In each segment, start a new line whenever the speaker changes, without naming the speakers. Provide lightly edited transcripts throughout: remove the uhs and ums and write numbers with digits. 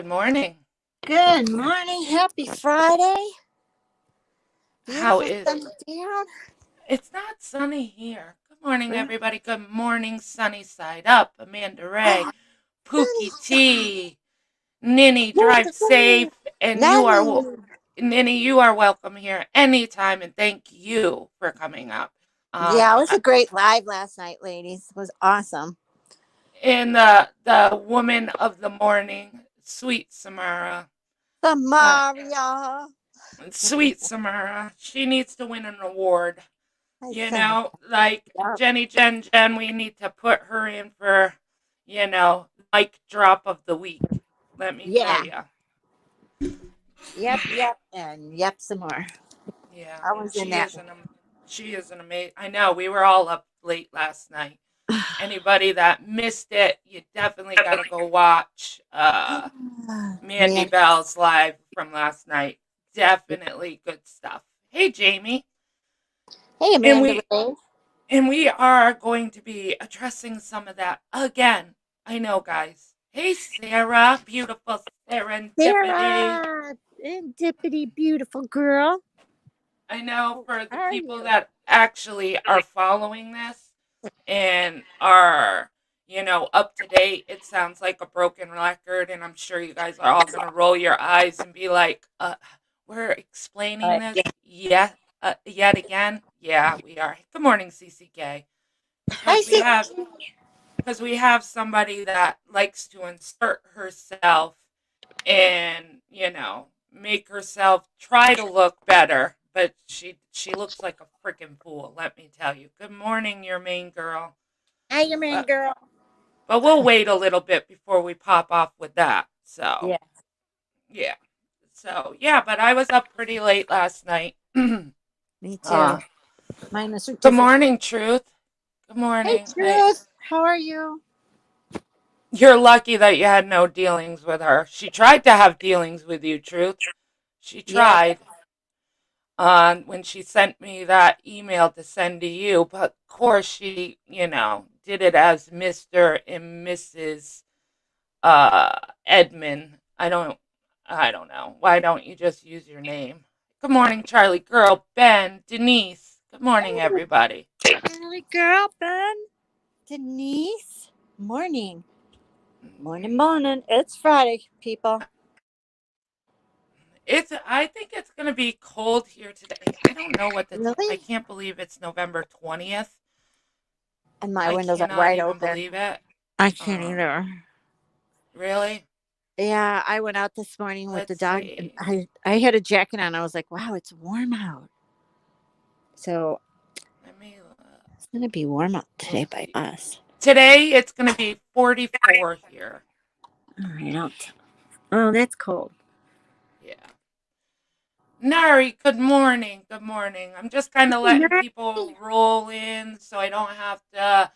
Good morning.
Good morning. Happy Friday.
How
Beautiful
is
sun down.
It's not sunny here. Good morning, everybody. Good morning, sunny side up. Amanda Ray, Pookie T, Ninny, drive safe, and
Nanny.
Ninny, you are welcome here anytime, and thank you for coming up.
Yeah, it was
I-
a great live last night, ladies. It was awesome.
and the woman of the morning, sweet Samara.
The
Uh,
Maria.
Sweet Samara. She needs to win an award.
I said,
Like
yeah.
Jenny Jen, we need to put her in for, mic drop of the week. Let me tell
Yeah.
you.
Yep. And yep, some more.
Yeah,
I was in that.
she is an amazing. I know we were all up late last night. Anybody that missed it, you definitely got to go watch Mandy
Man.
Bell's live from last night. Definitely good stuff. Hey, Jamie.
Hey,
And
Amanda
we
Ray.
And we are going to be addressing some of that again. I know, guys. Hey, Sarah, beautiful serendipity.
Sarah. Dippity beautiful girl.
I know
How
for the
are
people
you?
that actually are following this and are, up to date, it sounds like a broken record. And I'm sure you guys are all going to roll your eyes and be like, we're explaining this yet again. Yeah, we are. Good morning, CCK.
I
Because we
see.
have because we have somebody that likes to insert herself and make herself try to look better, but she looks like a freaking fool, let me tell you. Good morning, your main girl.
Hi, your man
but
girl.
but we'll wait a little bit before we pop off with that. So
Yeah.
yeah, but I was up pretty late last night.
Me too.
uh
Mine was
Good
different.
morning, Truth. Good
Hey,
morning.
Truth. How are you?
You're lucky that you had no dealings with her. She tried to have dealings with you, Truth. She
Yeah.
tried when she sent me that email to send to you, but of course she, did it as Mr. and Mrs. Edmund. I don't know. Why don't you just use your name? Good morning, Charlie Girl, Ben, Denise. Good morning, everybody.
Early girl, Ben. Denise. Morning. Morning. It's Friday, people.
I think it's gonna be cold here today. I don't know what I
Really?
can't believe it's November 20th.
And my
I
windows are
cannot
wide
even
open.
believe it.
I can't
Um,
either.
really?
Yeah, I went out this morning with the
Let's
dog and
see.
I had a jacket on. I was like, wow, it's warm out. So
Let me
it's going to be warm out
we'll
today by
see.
us.
Today it's gonna be 44 here.
All right. Oh, that's cold.
Yeah. Nari, good morning. Good morning. I'm just kind of letting people roll in so I don't have to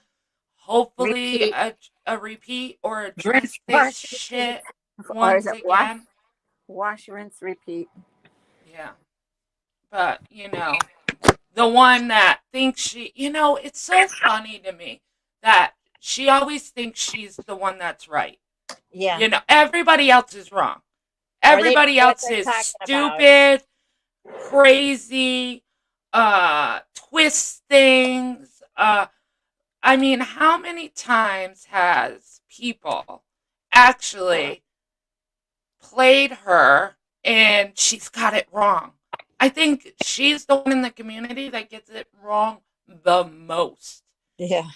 hopefully
Repeat.
a repeat or
Rinse,
address this
wash, repeat.
shit
Or is
once
it wash,
again.
rinse, repeat?
Yeah. But, the one that thinks it's so funny to me that she always thinks she's the one that's right.
Yeah.
Everybody else is wrong.
Or they don't
Everybody
know what
else
they're
is
talking about.
stupid, crazy, twist things. I mean, how many times has people actually played her and she's got it wrong? I think she's the one in the community that gets it wrong the most.
Yeah.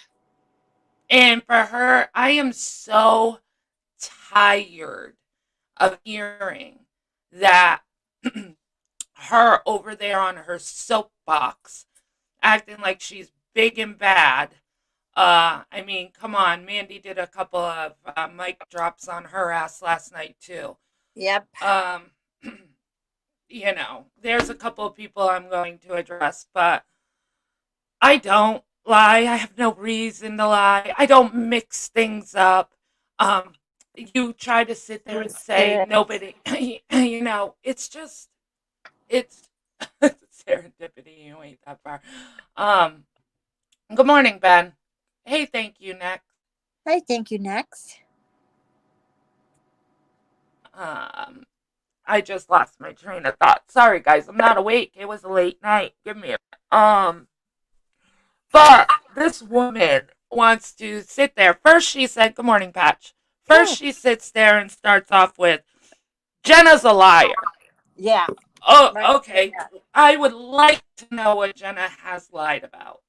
And for her, I am so tired of hearing that her over there on her soapbox acting like she's big and bad. I mean, come on. Mandy did a couple of mic drops on her ass last night, too.
Yep.
Um, there's a couple of people I'm going to address, but I don't lie. I have no reason to lie. I don't mix things up. Um, you try to sit there and say nobody, it's just, it's serendipity. You ain't that far. Um, Good morning, Ben. Hey, thank you, next.
I thank you next.
Um, I just lost my train of thought. Sorry, guys, I'm not awake. It was a late night. Give me a But this woman wants to sit there. First, she said, "Good morning, Patch." First,
Yeah.
she sits there and starts off with, "Jenna's a liar."
Yeah.
Oh,
Right.
okay. I would like to know what Jenna has lied about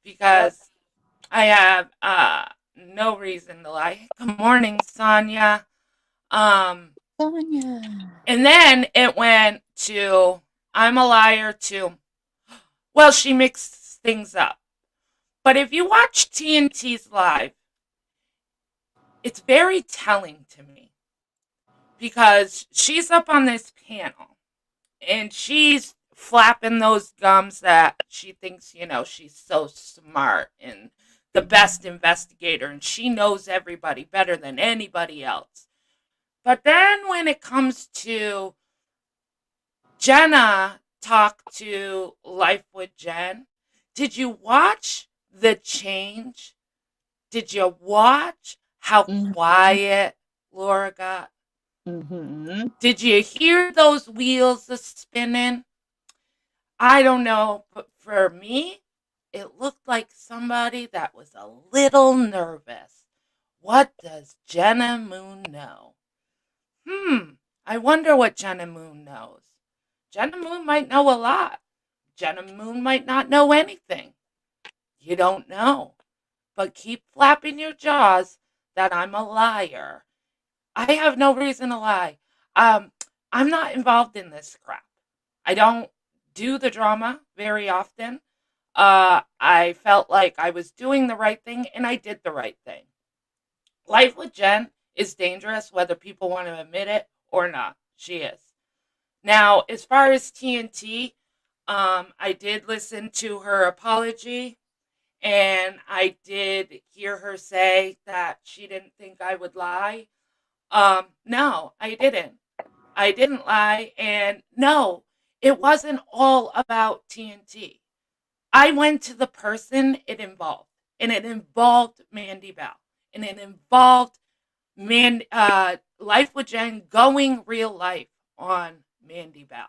Yep.
because I have no reason to lie. Good morning, Sonia. Um,
Sonia.
and then it went to, "I'm a liar," to, well, she mixed things up. But if you watch TNT's live, it's very telling to me because she's up on this panel and she's flapping those gums that she thinks, she's so smart and the best investigator and she knows everybody better than anybody else. But then when it comes to Jenna talk to Life with Jen, did you watch the change? Did you watch how
Mm-hmm.
quiet Laura got?
Mm-hmm.
Did you hear those wheels a spinning? I don't know, but for me, it looked like somebody that was a little nervous. What does Jenna Moon know? I wonder what Jenna Moon knows. Jenna Moon might know a lot. Jenna Moon might not know anything. You don't know. But keep flapping your jaws that I'm a liar. I have no reason to lie. Um, I'm not involved in this crap. I don't do the drama very often. I felt like I was doing the right thing and I did the right thing. Life with Jen is dangerous whether people want to admit it or not. She is. Now, as far as TNT, I did listen to her apology and I did hear her say that she didn't think I would lie. No, I didn't. I didn't lie. And no, it wasn't all about TNT. I went to the person it involved, and it involved Mandy Bell, and it involved Life with Jen going real life on Mandy Bell.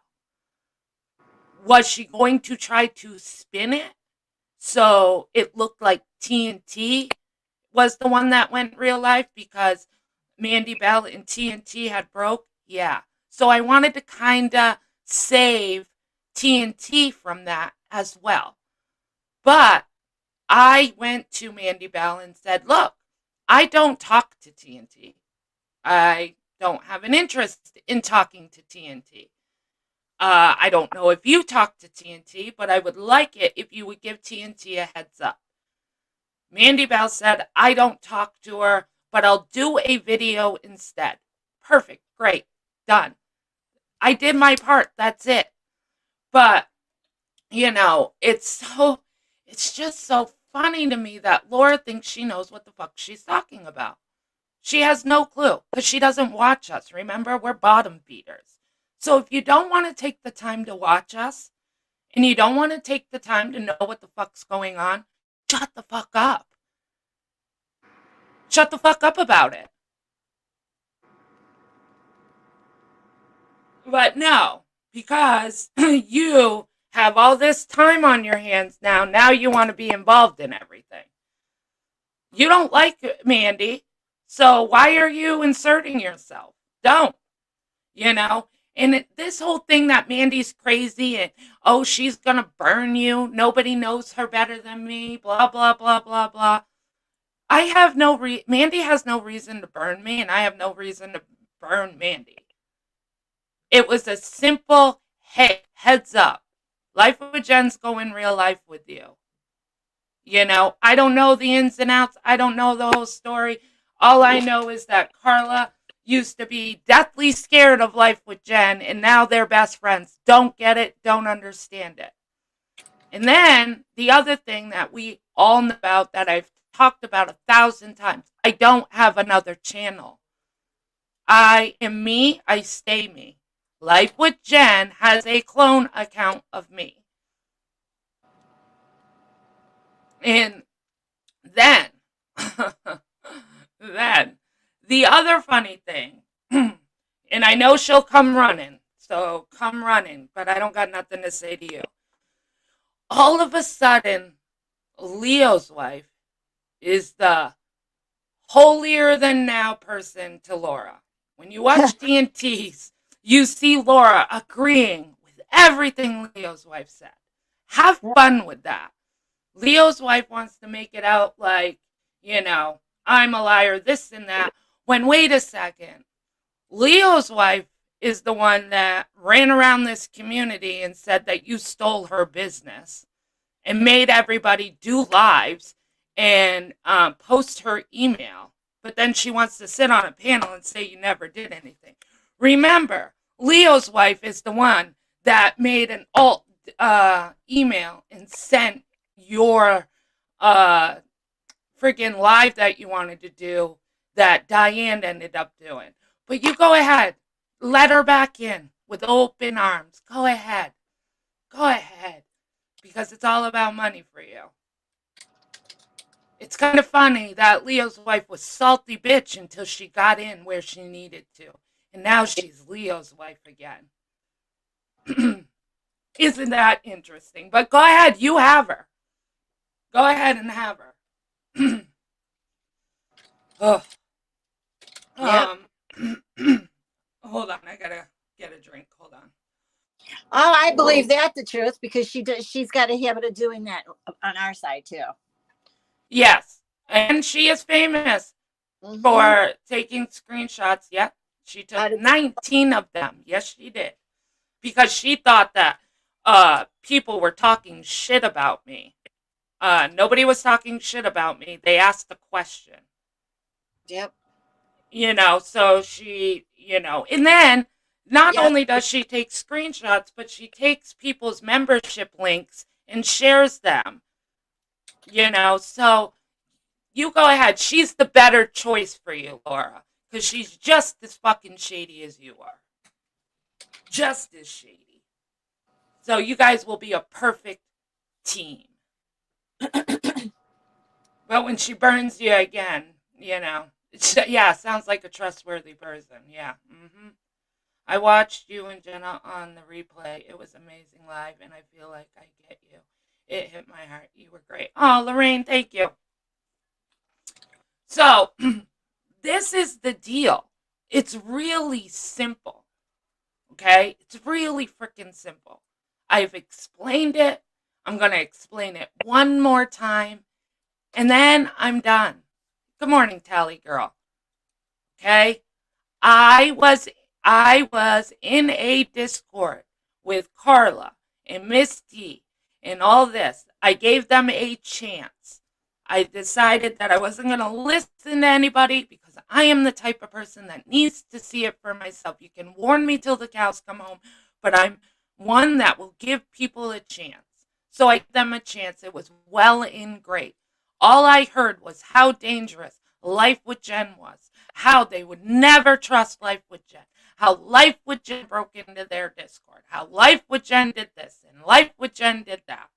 Was she going to try to spin it so it looked like TNT was the one that went real life because Mandy Bell and TNT had broke? Yeah. So I wanted to kind of save TNT from that as well. But I went to Mandy Bell and said, "Look, I don't talk to TNT. I don't have an interest in talking to TNT. I don't know if you talk to TNT, but I would like it if you would give TNT a heads up." Mandy Bell said, "I don't talk to her, but I'll do a video instead." Perfect. Great. Done. I did my part. That's it. But, it's just so funny to me that Laura thinks she knows what the fuck she's talking about. She has no clue because she doesn't watch us. Remember, we're bottom feeders. So if you don't want to take the time to watch us and you don't want to take the time to know what the fuck's going on, shut the fuck up. Shut the fuck up about it. But no, because you have all this time on your hands now. Now you want to be involved in everything. You don't like Mandy, so why are you inserting yourself? Don't, you know? And this whole thing that Mandy's crazy and, oh, she's going to burn you. Nobody knows her better than me. Blah, blah, blah, blah, blah. Mandy has no reason to burn me, and I have no reason to burn Mandy. It was a simple, hey, heads up. Life with Jen's going real life with you. I don't know the ins and outs. I don't know the whole story. All I know is that Carla used to be deathly scared of Life with Jen, and now they're best friends. Don't get it, don't understand it. And then the other thing that we all know about that I've talked about 1,000 times, I don't have another channel. I am me, I stay me. Life with Jen has a clone account of me. And then, then, the other funny thing And I know she'll come running. So come running, but I don't got nothing to say to you. All of a sudden, Leo's wife is the holier than now person to Laura. When you watch TNT's, you see Laura agreeing with everything Leo's wife said. Have fun with that. Leo's wife wants to make it out like, I'm a liar, this and that. When, wait a second, Leo's wife is the one that ran around this community and said that you stole her business and made everybody do lives and post her email. But then she wants to sit on a panel and say you never did anything. Remember, Leo's wife is the one that made an alt email and sent your freaking live that you wanted to do that Diane ended up doing. But you go ahead. Let her back in with open arms. Go ahead. Go ahead. Because it's all about money for you. It's kind of funny that Leo's wife was salty bitch until she got in where she needed to. And now she's Leo's wife again. Isn't that interesting? But go ahead, you have her. Go ahead and have her. Oh.
Yep.
Hold on, I gotta get a drink. Hold on.
Oh, I believe that the truth because she's got a habit of doing that on our side too.
Yes, and she is famous for taking screenshots. Yeah, she took 19 of them. Yes, she did. Because she thought that people were talking shit about me. Nobody was talking shit about me. They asked a question.
Yep.
So she, and then not
Yep.
only does she take screenshots, but she takes people's membership links and shares them. So you go ahead. She's the better choice for you, Laura, because she's just as fucking shady as you are. Just as shady. So you guys will be a perfect team. But when she burns you again, sounds like a trustworthy person. Yeah. I watched you and Jenna on the replay. It was amazing live, and I feel like I get you. It hit my heart. You were great. Oh, Lorraine, thank you. So, this is the deal. It's really simple. Okay? It's really freaking simple. I've explained it. I'm going to explain it one more time, and then I'm done. Good morning, Tally Girl. Okay? I was in a Discord with Carla and Miss D and all this. I gave them a chance. I decided that I wasn't going to listen to anybody because I am the type of person that needs to see it for myself. You can warn me till the cows come home, but I'm one that will give people a chance. So I gave them a chance. It was well and great. All I heard was how dangerous Life with Jen was, how they would never trust Life with Jen, how Life with Jen broke into their Discord, how Life with Jen did this and Life with Jen did that.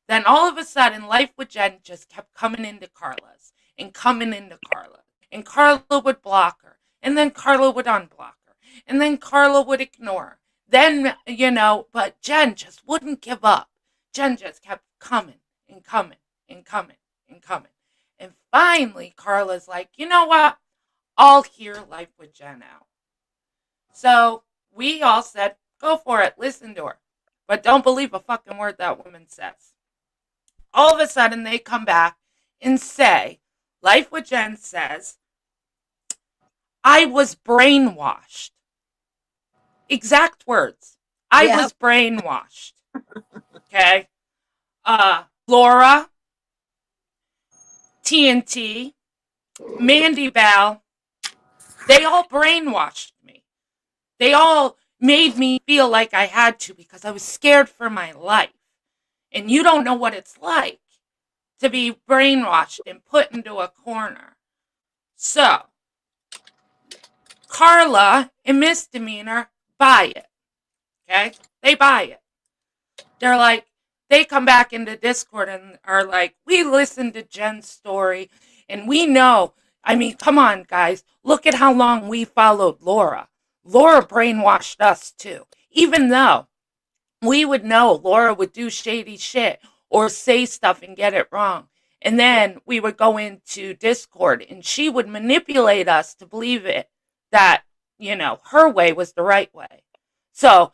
Then all of a sudden, Life with Jen just kept coming into Carla's and coming into Carla. And Carla would block her. And then Carla would unblock her. And then Carla would ignore her. Then, but Jen just wouldn't give up. Jen just kept coming and coming and coming and coming. And finally, Carla's like, you know what? I'll hear Life with Jen out. So we all said, go for it. Listen to her. But don't believe a fucking word that woman says. All of a sudden, they come back and say, Life with Jen says, I was brainwashed. Exact words. I was brainwashed. Okay? Laura, TNT, Mandy Val, they all brainwashed me. They all made me feel like I had to because I was scared for my life. And you don't know what it's like to be brainwashed and put into a corner. So, Carla and Misdemeanor buy it. Okay? They buy it. They're like, they come back into Discord and are like, we listened to Jen's story and we know. I mean, come on, guys. Look at how long we followed Laura. Laura brainwashed us too. Even though we would know Laura would do shady shit or say stuff and get it wrong. And then we would go into Discord and she would manipulate us to believe it that, her way was the right way. So,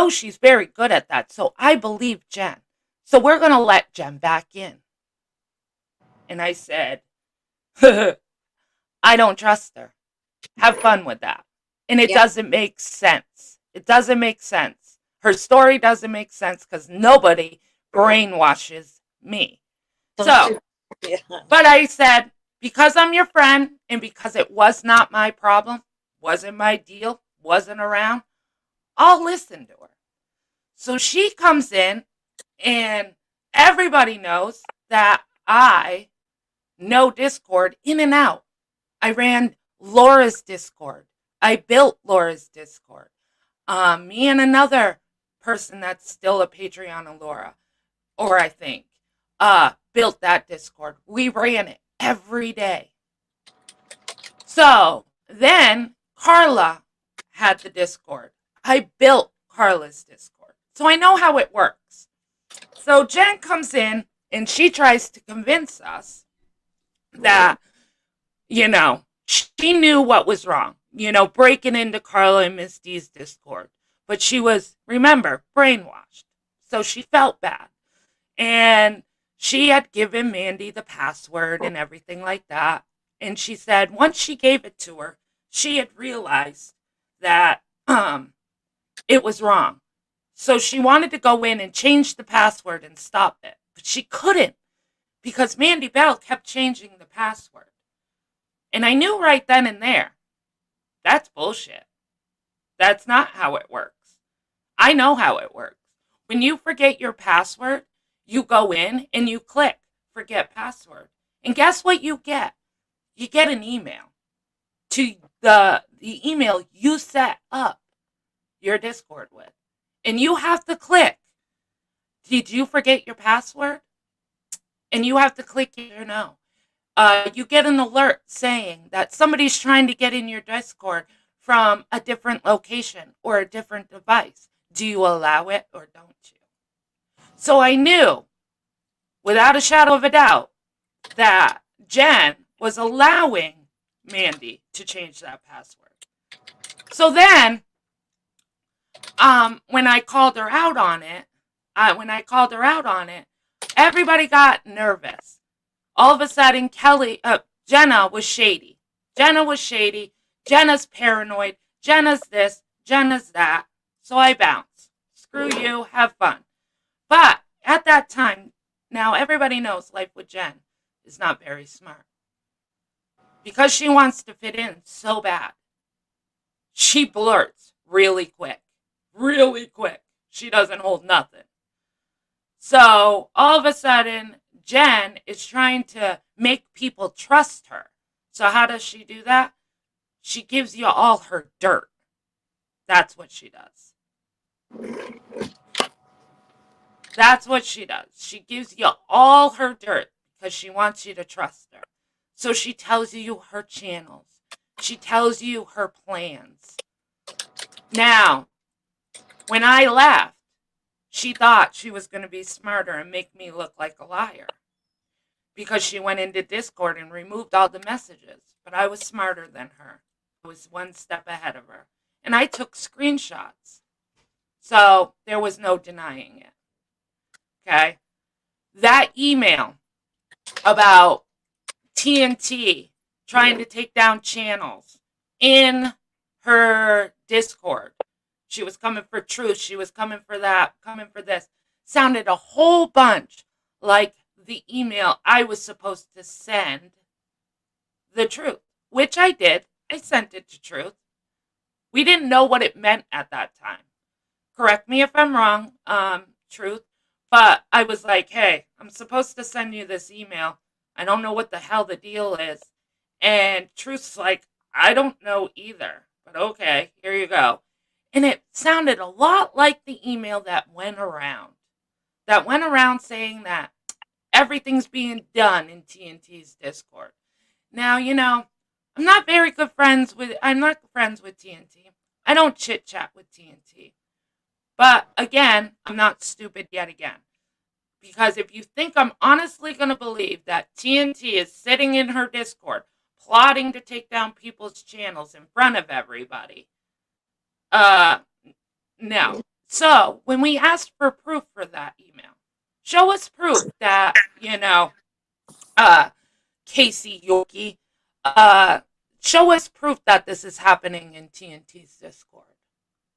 she's very good at that. So I believe Jen. So we're going to let Jen back in. And I said, I don't trust her. Have fun with that. And it
Yeah.
doesn't make sense. It doesn't make sense. Her story doesn't make sense because nobody brainwashes me. So,
Yeah.
but I said, because I'm your friend and because it was not my problem, wasn't my deal, wasn't around, I'll listen to her. So she comes in and everybody knows that I know Discord in and out. I ran Laura's Discord. I built Laura's Discord. Me and another person that's still a Patreon of Laura, or I think, built that Discord. We ran it every day. So then Carla had the Discord. I built Carla's Discord. So I know how it works. So Jen comes in and she tries to convince us that, she knew what was wrong, breaking into Carla and Misty's Discord. But she was, remember, brainwashed. So she felt bad. And she had given Mandy the password and everything like that. And she said once she gave it to her, she had realized that it was wrong. So she wanted to go in and change the password and stop it. But she couldn't because Mandy Bell kept changing the password. And I knew right then and there, that's bullshit. That's not how it works. I know how it works. When you forget your password, you go in and you click forget password. And guess what you get? You get an email to the email you set up your Discord with. And you have to click, did you forget your password? And you have to click yes or no. You get an alert saying that somebody's trying to get in your Discord from a different location or a different device. Do you allow it or don't you? So I knew, without a shadow of a doubt, that Jen was allowing Mandy to change that password. So then, when I called her out on it, everybody got nervous. All of a sudden, Jenna was shady. Jenna's paranoid. Jenna's this. Jenna's that. So I bounced. Screw you. Have fun. But at that time, now everybody knows life with Jen is not very smart. Because she wants to fit in so bad, she blurts really quick. Really quick. She doesn't hold nothing. So all of a sudden, Jen is trying to make people trust her. So how does she do that? She gives you all her dirt. That's what she does. That's what she does. She gives you all her dirt because she wants you to trust her. So she tells you her channels. She tells you her plans. Now, when I left, she thought she was going to be smarter and make me look like a liar because she went into Discord and removed all the messages. But I was smarter than her. I was one step ahead of her. And I took screenshots. So there was no denying it. Okay? That email about TNT trying to take down channels in her Discord. She was coming for truth. She was coming for that, coming for this. Sounded a whole bunch like the email I was supposed to send the truth, which I did. I sent it to truth. We didn't know what it meant at that time. Correct me if I'm wrong, truth. But I was like, hey, I'm supposed to send you this email. I don't know what the hell the deal is. And truth's like, I don't know either. But okay, here you go. And it sounded a lot like the email that went around. That went around saying that everything's being done in TNT's Discord. Now, I'm not friends with TNT. I don't chit chat with TNT. But again, I'm not stupid yet again. Because if you think I'm honestly going to believe that TNT is sitting in her Discord plotting to take down people's channels in front of everybody, uh, no. So when we asked for proof for that email, show us proof that, uh, Casey Yorkie, uh, show us proof that this is happening in TNT's Discord.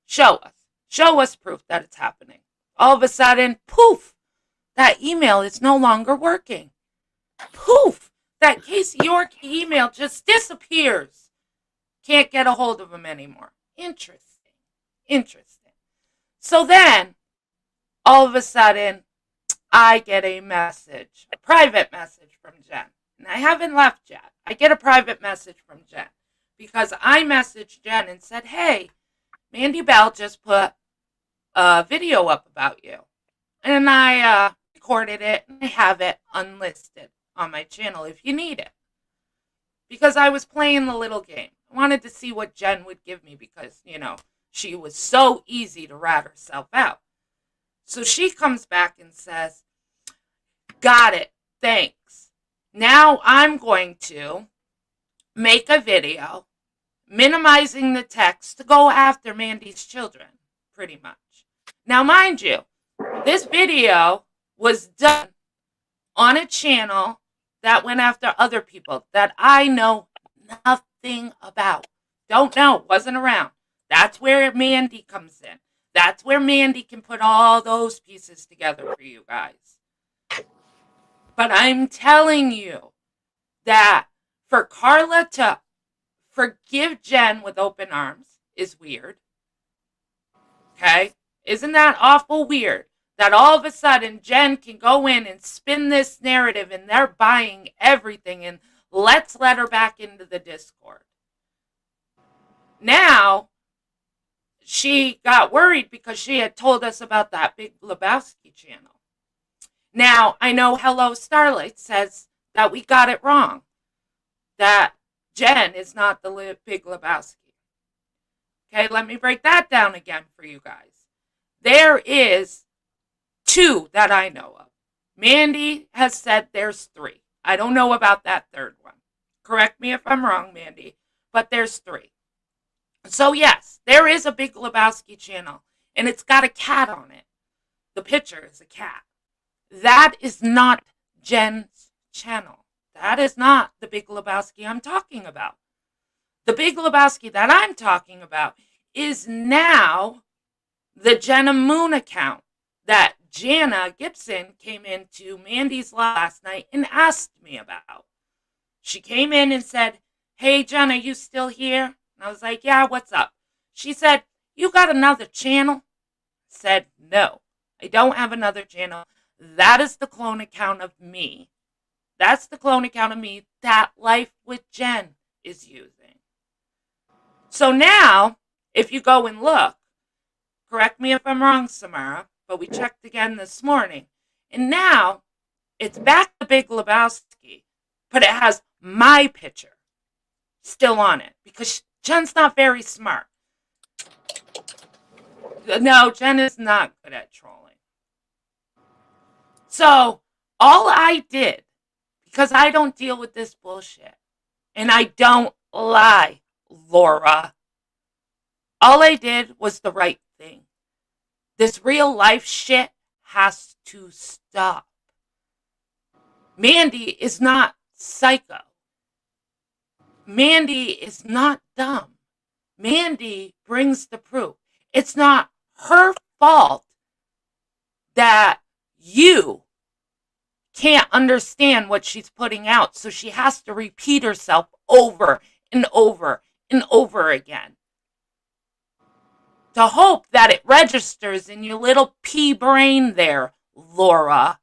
Show us. Show us proof that it's happening. All of a sudden, poof, that email is no longer working. Poof, that Casey Yorkie email just disappears. Can't get a hold of him anymore. Interesting. Interesting. So then, all of a sudden, I get a message, a private message from Jen. And I haven't left yet. I get a private message from Jen because I messaged Jen and said, hey, Mandy Bell just put a video up about you. And I recorded it and I have it unlisted on my channel if you need it. Because I was playing the little game. I wanted to see what Jen would give me because, she was so easy to rat herself out. So she comes back and says, got it, thanks. Now I'm going to make a video minimizing the text to go after Mandy's children, pretty much. Now, mind you, this video was done on a channel that went after other people that I know nothing about. Don't know, wasn't around. That's where Mandy comes in. That's where Mandy can put all those pieces together for you guys. But I'm telling you that for Carla to forgive Jen with open arms is weird. Okay? Isn't that awful weird? That all of a sudden Jen can go in and spin this narrative and they're buying everything and let's let her back into the Discord. Now, she got worried because she had told us about that Big Lebowski channel. Now, I know Hello Starlight says that we got it wrong. That Jen is not the Big Lebowski. Okay, let me break that down again for you guys. There is 2 that I know of. Mandy has said there's 3. I don't know about that third one. Correct me if I'm wrong, Mandy, but there's 3. So yes, there is a Big Lebowski channel, and it's got a cat on it. The picture is a cat. That is not Jen's channel. That is not the Big Lebowski I'm talking about. The Big Lebowski that I'm talking about is now the Jenna Moon account that Jana Gibson came into Mandy's last night and asked me about. She came in and said, hey, Jen, are you still here? And I was like, yeah, what's up? She said, you got another channel? I said, no, I don't have another channel. That is the clone account of me. That's the clone account of me that Life with Jen is using. So now, if you go and look, correct me if I'm wrong, Samara, but we checked again this morning, and now it's back to Big Lebowski, but it has my picture still on it because Jen's not very smart. No, Jen is not good at trolling. So all I did, because I don't deal with this bullshit, and I don't lie, Laura, all I did was the right thing. This real life shit has to stop. Mandy is not psycho. Mandy is not dumb. Mandy brings the proof. It's not her fault that you can't understand what she's putting out, so she has to repeat herself over and over and over again to hope that it registers in your little pea brain there, Laura.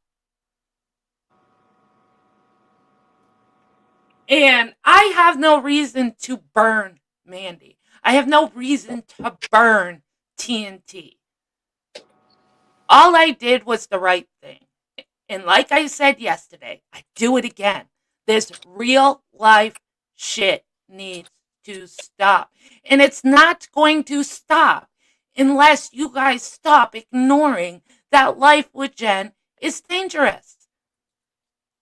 And I have no reason to burn Mandy. I have no reason to burn TNT. All I did was the right thing. And like I said yesterday, I do it again. This real life shit needs to stop. And it's not going to stop unless you guys stop ignoring that life with Jen is dangerous.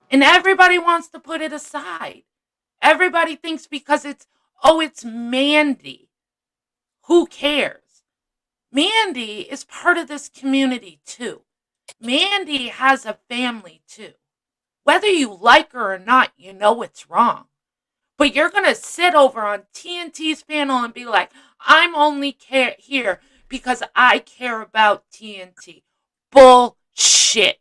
And everybody wants to put it aside. Everybody thinks because it's Mandy. Who cares? Mandy is part of this community too. Mandy has a family too. Whether you like her or not, you know it's wrong. But you're going to sit over on TNT's panel and be like, I'm only here because I care about TNT. Bullshit.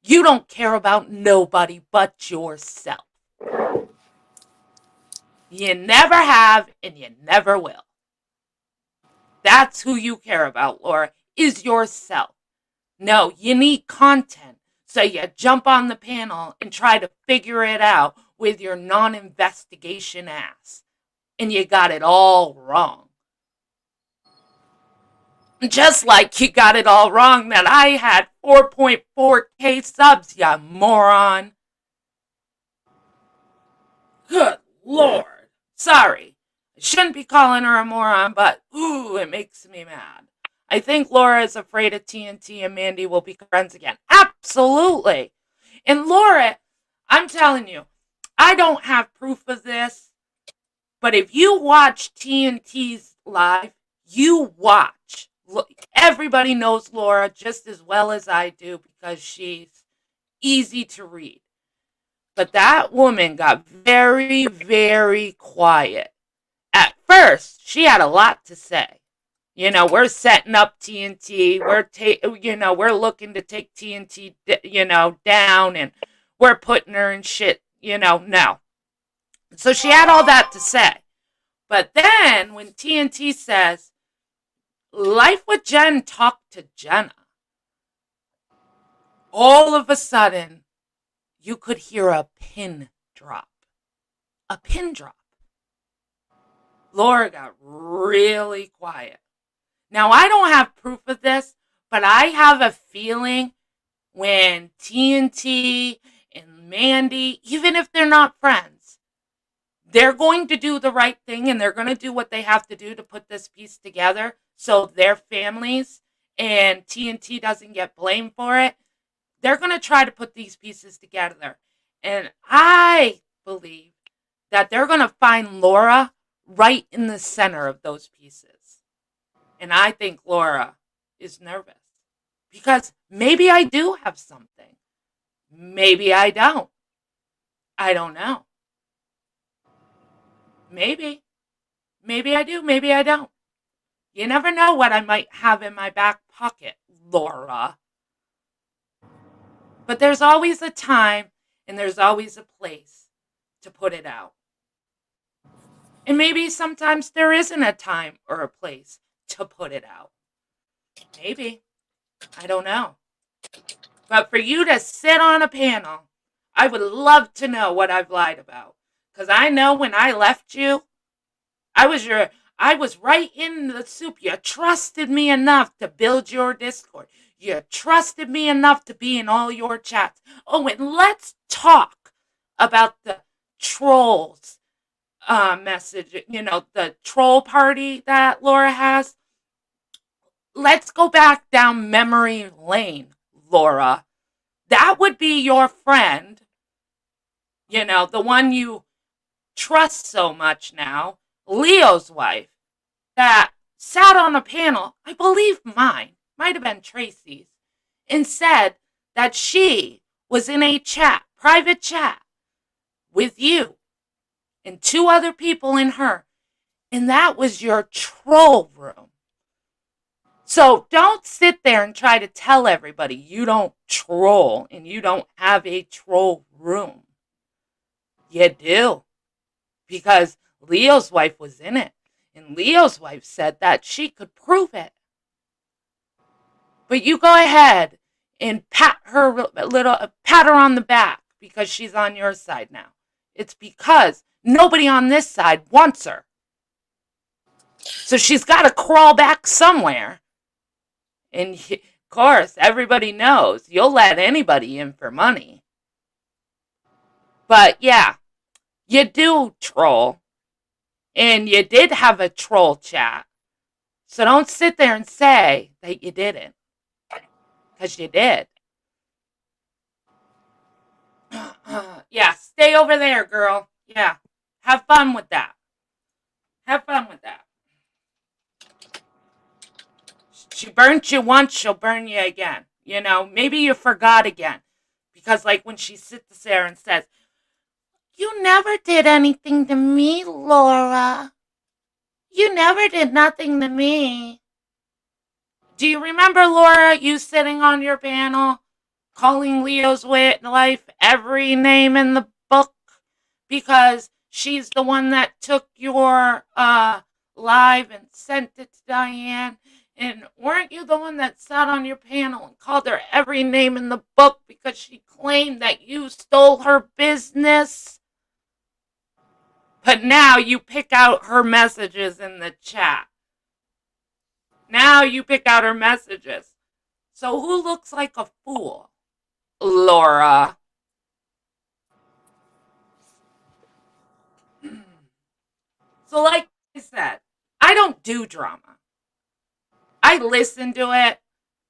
You don't care about nobody but yourself. You never have and you never will. That's who you care about, Laura, is yourself. No, you need content. So you jump on the panel and try to figure it out with your non-investigation ass. And you got it all wrong. Just like you got it all wrong that I had 4.4K subs, you moron. Good Lord. Sorry. I shouldn't be calling her a moron, but ooh, it makes me mad. I think Laura is afraid of TNT and Mandy will be friends again. Absolutely. And Laura, I'm telling you, I don't have proof of this, but if you watch TNT's live, you watch. Everybody knows Laura just as well as I do because she's easy to read. But that woman got very, very quiet. At first, she had a lot to say. We're setting up TNT. We're looking to take TNT, down, and we're putting her in shit. No. So she had all that to say. But then when TNT says, Life with Jen talked to Jenna, all of a sudden, you could hear a pin drop. A pin drop. Laura got really quiet. Now, I don't have proof of this, but I have a feeling when TNT and Mandy, even if they're not friends, they're going to do the right thing and they're going to do what they have to do to put this piece together so their families and TNT doesn't get blamed for it. They're going to try to put these pieces together. And I believe that they're going to find Laura right in the center of those pieces. And I think Laura is nervous because maybe I do have something. Maybe I don't. I don't know. Maybe. Maybe I do. Maybe I don't. You never know what I might have in my back pocket, Laura. But there's always a time and there's always a place to put it out. And maybe sometimes there isn't a time or a place to put it out. Maybe. I don't know. But for you to sit on a panel, I would love to know what I've lied about. Because I know when I left you, I was right in the soup. You trusted me enough to build your Discord. You trusted me enough to be in all your chats. Oh, and let's talk about the trolls message, the troll party that Laura has. Let's go back down memory lane, Laura. That would be your friend, the one you trust so much now, Leo's wife, that sat on a panel, I believe mine, might have been Tracy's, and said that she was in a private chat, with you and two other people in her, and that was your troll room. So don't sit there and try to tell everybody you don't troll and you don't have a troll room. You do. Because Leo's wife was in it. And Leo's wife said that she could prove it. But you go ahead and pat her on the back because she's on your side now. It's because nobody on this side wants her. So she's got to crawl back somewhere. And of course, everybody knows you'll let anybody in for money. But yeah, you do troll. And you did have a troll chat. So don't sit there and say that you didn't. Because you did. Yeah, stay over there, girl. Yeah. Have fun with that. Have fun with that. She burnt you once, she'll burn you again. You know, maybe you forgot again. Because, like, when she sits there and says, "You never did anything to me, Laura. You never did nothing to me." Do you remember, Laura, you sitting on your panel calling Leo's way of life every name in the book because she's the one that took your live and sent it to Diane? And weren't you the one that sat on your panel and called her every name in the book because she claimed that you stole her business? But now you pick out her messages in the chat. Now you pick out her messages. So who looks like a fool? Laura. So like I said, I don't do drama. I listen to it.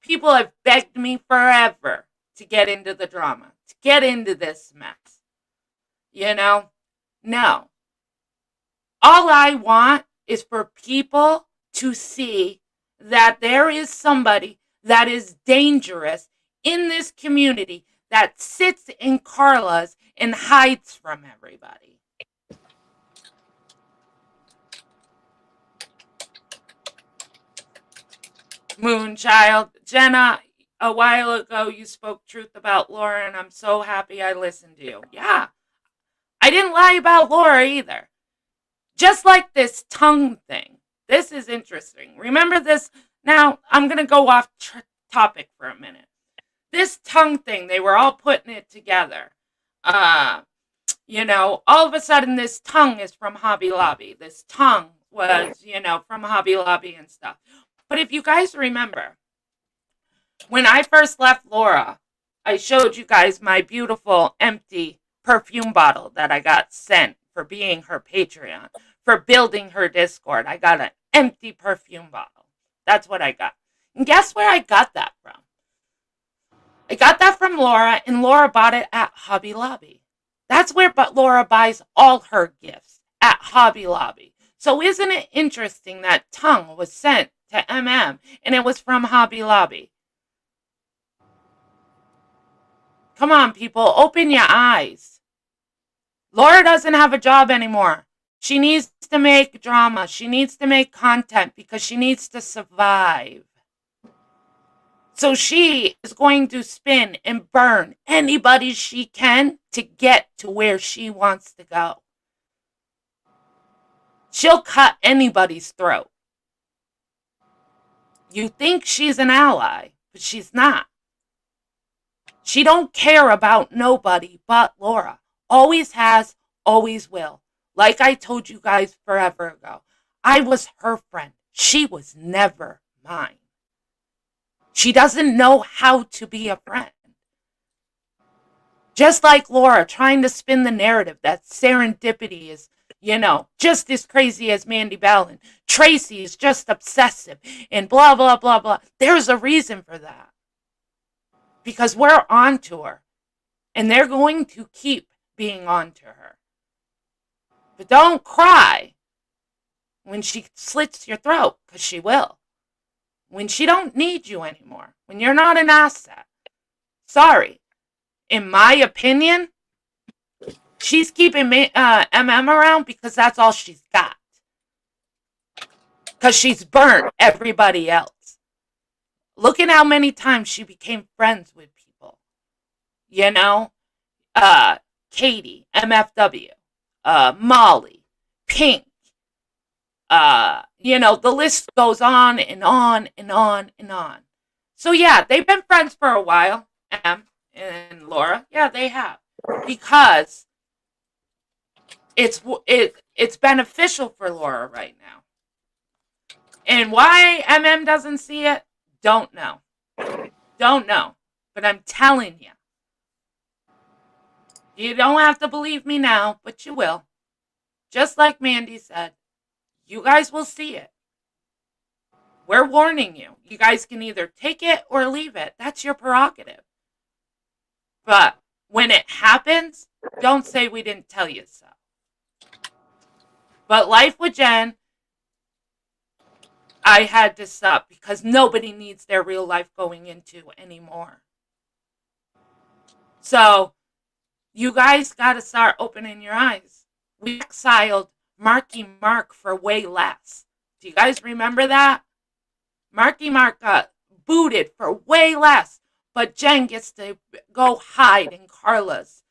People have begged me forever to get into the drama, to get into this mess. You know? No. All I want is for people to see that there is somebody that is dangerous in this community that sits in Carla's and hides from everybody. Moonchild. Jenna, a while ago you spoke truth about Laura, and I'm so happy I listened to you. Yeah, I didn't lie about Laura either. Just like this tongue thing. This is interesting. Remember this? Now, I'm going to go off topic for a minute. This tongue thing, they were all putting it together. You know, all of a sudden this tongue is from Hobby Lobby. This tongue was, you know, from Hobby Lobby and stuff. But if you guys remember, when I first left Laura, I showed you guys my beautiful empty perfume bottle that I got sent for being her Patreon, for building her Discord. I got an empty perfume bottle. That's what I got. And guess where I got that from? I got that from Laura, and Laura bought it at Hobby Lobby. That's where Laura buys all her gifts, at Hobby Lobby. So isn't it interesting that tongue was sent to MM, and it was from Hobby Lobby? Come on, people, open your eyes. Laura doesn't have a job anymore. She needs to make drama. She needs to make content because she needs to survive. So she is going to spin and burn anybody she can to get to where she wants to go. She'll cut anybody's throat. You think she's an ally, but she's not. She don't care about nobody but Laura. Always has, always will. Like I told you guys forever ago, I was her friend. She was never mine. She doesn't know how to be a friend. Just like Laura trying to spin the narrative that serendipity is, you know, just as crazy as Mandy Bell and Tracy is just obsessive and blah, blah, blah, blah. There's a reason for that. Because we're on to her. And they're going to keep being on to her. But don't cry when she slits your throat, because she will. When she don't need you anymore. When you're not an asset. Sorry. In my opinion, she's keeping MM around because that's all she's got. Because she's burnt everybody else. Look at how many times she became friends with people. You know? Katie, MFW, Molly, Pink. You know, the list goes on and on and on and on. So yeah, they've been friends for a while, Em and Laura. Yeah, they have. Because it's beneficial for Laura right now. And why MM doesn't see it, don't know. Don't know. But I'm telling you. You don't have to believe me now, but you will. Just like Mandy said, You guys will see it. We're warning you. You guys can either take it or leave it. That's your prerogative. But when it happens, don't say we didn't tell you so. But Life with Jen, I had to stop because nobody needs their real life going into anymore. So you guys got to start opening your eyes. We exiled Marky Mark for way less. Do you guys remember that? Marky Mark got booted for way less, but Jen gets to go hide in Carla's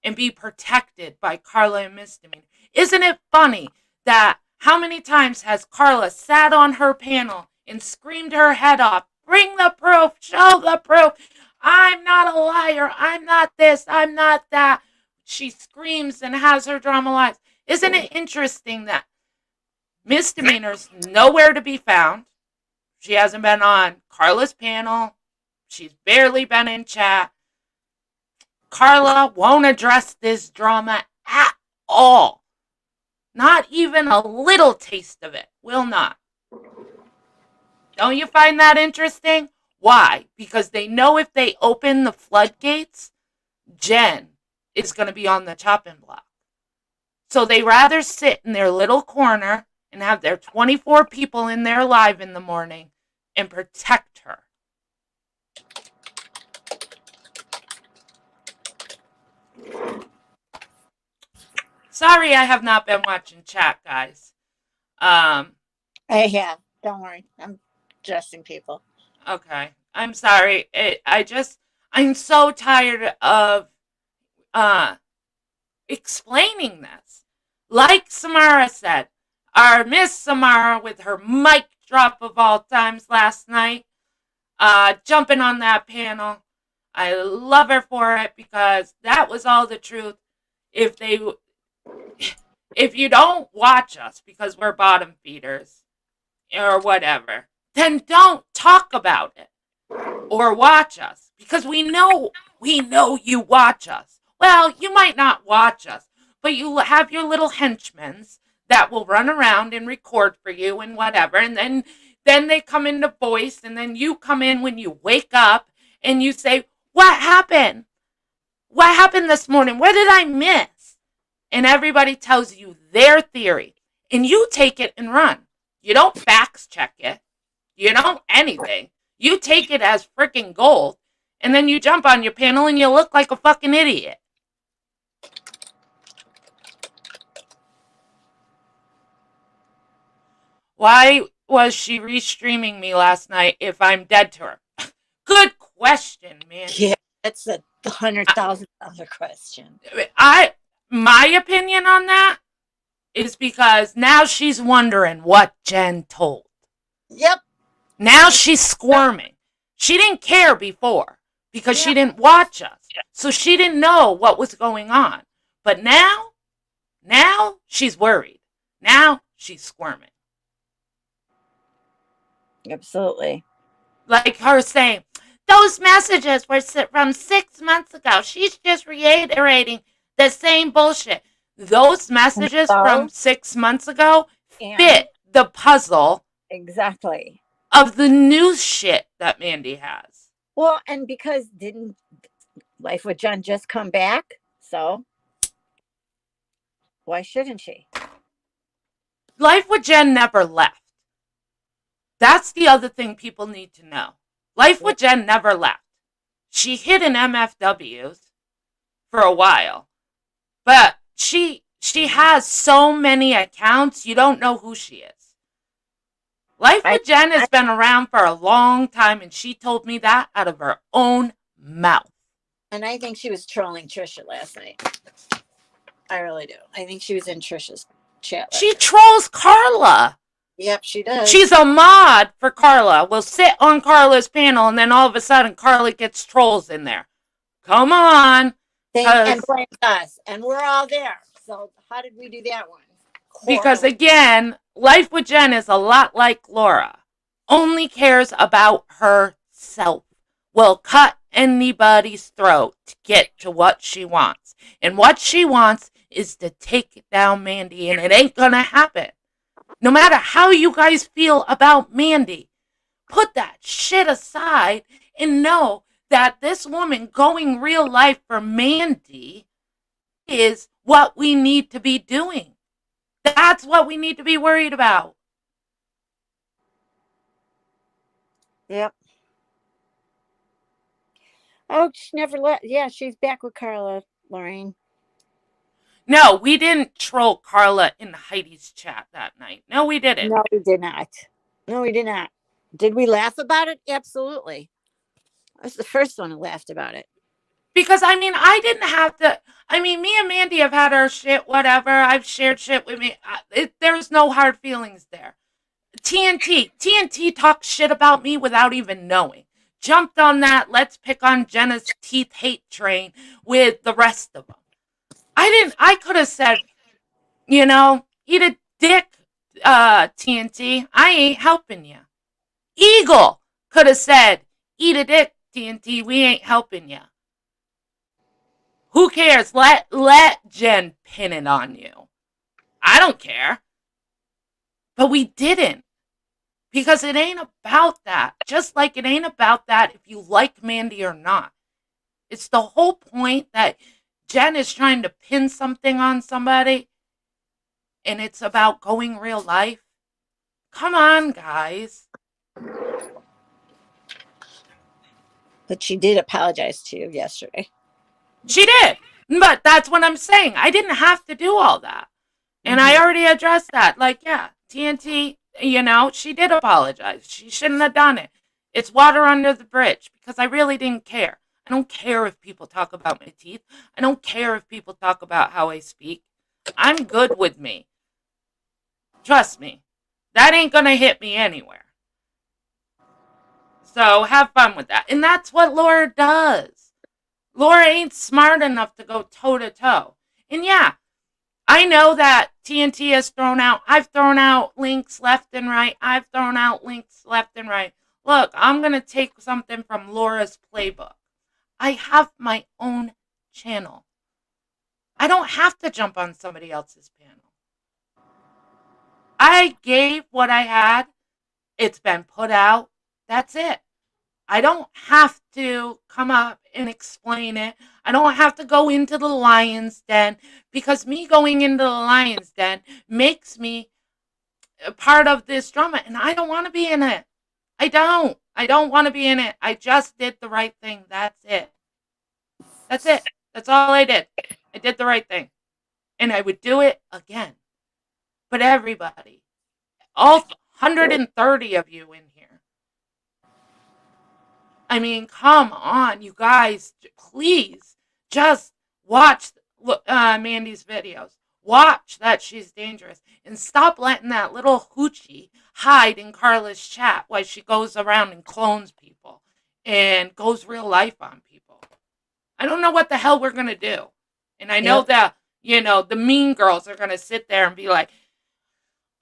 and be protected by Carla and Misdemeanor. Isn't it funny that how many times has Carla sat on her panel and screamed her head off, bring the proof, show the proof, I'm not a liar, I'm not this, I'm not that. She screams and has her drama lives. Isn't it interesting that Misdemeanor's nowhere to be found? She hasn't been on Carla's panel. She's barely been in chat. Carla won't address this drama at all. Not even a little taste of it. Will not. Don't you find that interesting? Why? Because they know if they open the floodgates, Jen is going to be on the chopping block. So they rather sit in their little corner and have their 24 people in there live in the morning and protect her. Sorry, I have not been watching chat, guys.
I have. Don't worry. I'm adjusting people.
Okay. I'm sorry. I'm so tired of explaining this. Like Samara said, our Miss Samara with her mic drop of all times last night, jumping on that panel. I love her for it because that was all the truth. If you don't watch us because we're bottom feeders or whatever, then don't talk about it or watch us because we know you watch us. Well, you might not watch us, but you have your little henchmen that will run around and record for you and whatever, and then they come into voice, and then you come in when you wake up and you say, what happened? What happened this morning? What did I miss? And everybody tells you their theory, and you take it and run. You don't fact check it. You don't anything. You take it as freaking gold, and then you jump on your panel and you look like a fucking idiot. Why was she restreaming me last night if I'm dead to her? Good question, man.
Yeah, that's a $100,000 question.
My opinion on that is because now she's wondering what Jen told.
Yep.
Now she's squirming. She didn't care before because she didn't watch us. So she didn't know what was going on. But now she's worried. Now she's squirming.
Absolutely.
Like her saying, those messages were from 6 months ago. She's just reiterating the same bullshit. Those messages from 6 months ago fit the puzzle.
Exactly.
Of the news shit that Mandy has.
Well, and because didn't Life with Jen just come back? So why shouldn't she?
Life with Jen never left. That's the other thing people need to know. Life with Jen never left. She hid in MFWs for a while. But she has so many accounts, you don't know who she is. Life with Jen has been around for a long time, and she told me that out of her own mouth.
And I think she was trolling Trisha last night. I really do. I think she was in Trisha's chat.
She trolls Carla.
Yep, she does.
She's a mod for Carla. Will sit on Carla's panel, and then all of a sudden, Carla gets trolls in there. Come on.
And blames us. And we're all there. So how did we do that one?
Because again, Life with Jen is a lot like Laura. Only cares about herself. Will cut anybody's throat to get to what she wants. And what she wants is to take down Mandy, and it ain't gonna happen. No matter how you guys feel about Mandy, put that shit aside and know that this woman going real life for Mandy is what we need to be doing. That's what we need to be worried about.
Yep. Oh, she never left. Yeah, she's back with Carla, Lorraine.
No, we didn't troll Carla in Heidi's chat that night. No, we didn't.
No, we did not. No, we did not. Did we laugh about it? Absolutely. I was the first one who laughed about it.
Because, I mean, I didn't have to. I mean, me and Mandy have had our shit, whatever. I've shared shit with me. There's no hard feelings there. TNT talks shit about me without even knowing. Jumped on that let's pick on Jenna's teeth hate train with the rest of them. I could have said, eat a dick, TNT. I ain't helping you. Eagle could have said, eat a dick, TNT. We ain't helping you. Who cares? Let Jen pin it on you. I don't care. But we didn't. Because it ain't about that. Just like it ain't about that if you like Mandy or not. It's the whole point that Jen is trying to pin something on somebody and it's about going real life. Come on, guys.
But she did apologize to you yesterday.
She did. But that's what I'm saying. I didn't have to do all that. And I already addressed that. Like, yeah, TNT, she did apologize. She shouldn't have done it. It's water under the bridge because I really didn't care. I don't care if people talk about my teeth. I don't care if people talk about how I speak. I'm good with me. Trust me. That ain't going to hit me anywhere. So have fun with that. And that's what Laura does. Laura ain't smart enough to go toe to toe. And yeah, I know that TNT has I've thrown out links left and right. I've thrown out links left and right. Look, I'm going to take something from Laura's playbook. I have my own channel. I don't have to jump on somebody else's panel. I gave what I had. It's been put out. That's it. I don't have to come up and explain it. I don't have to go into the lion's den because me going into the lion's den makes me a part of this drama and I don't want to be in it. I don't want to be in it. I just did the right thing. That's it. That's it. That's all I did. I did the right thing. And I would do it again. But everybody, all 130 of you in here, I mean, come on, you guys, please just watch Mandy's videos. Watch that she's dangerous and stop letting that little hoochie hide in Carla's chat while she goes around and clones people and goes real life on people. I don't know what the hell we're going to do. And I know that, the mean girls are going to sit there and be like,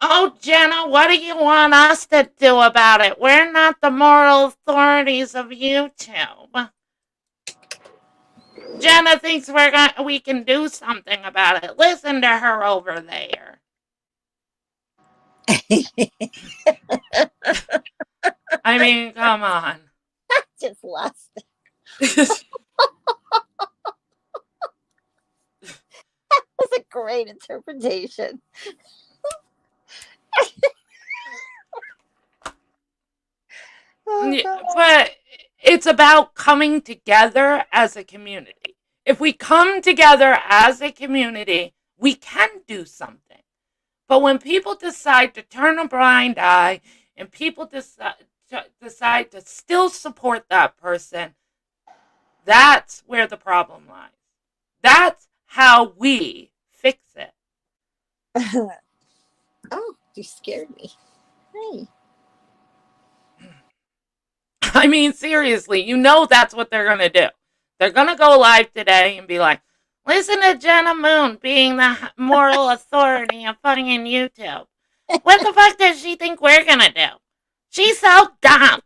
oh, Jenna, what do you want us to do about it? We're not the moral authorities of YouTube. Jenna thinks we can do something about it. Listen to her over there. I mean, come on.
I just lost it. That was a great interpretation.
But it's about coming together as a community. If we come together as a community, we can do something. But when people decide to turn a blind eye and people decide to still support that person, that's where the problem lies. That's how we fix it.
Oh, you scared me. Hey.
I mean, seriously, that's what they're going to do. They're going to go live today and be like, listen to Jenna Moon being the moral authority of fucking YouTube. What the fuck does she think we're going to do? She's so dumb.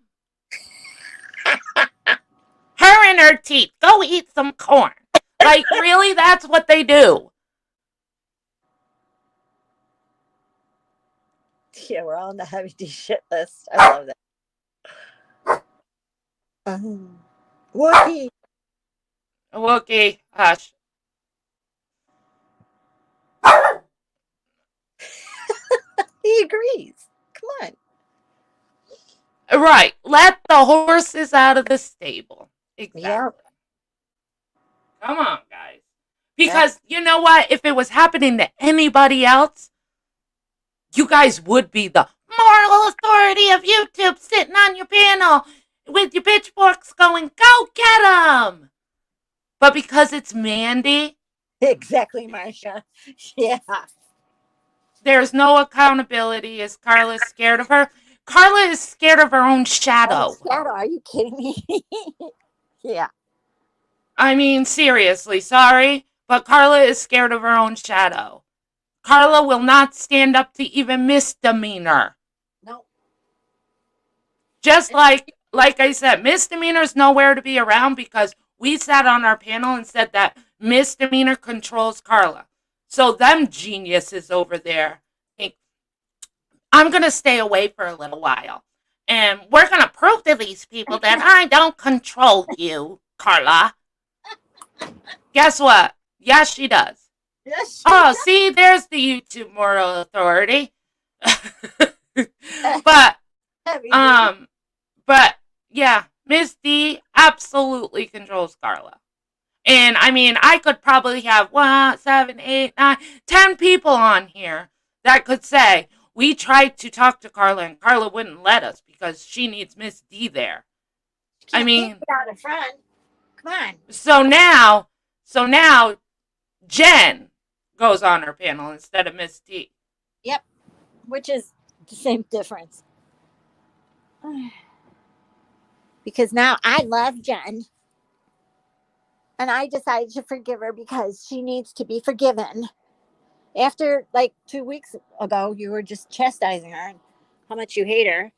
Her and her teeth. Go eat some corn. Like, really? That's what they do.
Yeah, we're all on the heavy D shit list. I love that. Wookie.
Okay, hush.
He agrees. Come on.
Right. Let the horses out of the stable.
Yep.
Exactly. Come on, guys. Because you know what? If it was happening to anybody else, you guys would be the moral authority of YouTube sitting on your panel with your pitchforks going, go get them. But because it's Mandy,
Exactly, Marsha. Yeah.
there's no accountability. Is Carla scared of her? Carla is scared of her own
Oh,
shadow.
Shadow, are you kidding me? Yeah.
I mean, seriously, sorry, but Carla is scared of her own shadow. Carla will not stand up to even misdemeanor.
No.
Just like I said, misdemeanor is nowhere to be around because we sat on our panel and said that misdemeanor controls Carla. So them geniuses over there think, I'm going to stay away for a little while. And we're going to prove to these people that I don't control you, Carla. Guess what? Yes, she does.
Yes,
Oh, see, there's the YouTube moral authority. but,
heavy D.
um, but yeah, Miss D absolutely controls Carla. And I mean, I could probably have 1, 7, 8, 9, 10 people on here that could say, we tried to talk to Carla and Carla wouldn't let us because she needs Miss D there. I
Can't
mean,
without a friend. Come on.
so now Jen goes on her panel instead of Miss D.
Yep. Which is the same difference. Because now I love Jen. And I decided to forgive her because she needs to be forgiven. After like 2 weeks ago, you were just chastising her and how much you hate her.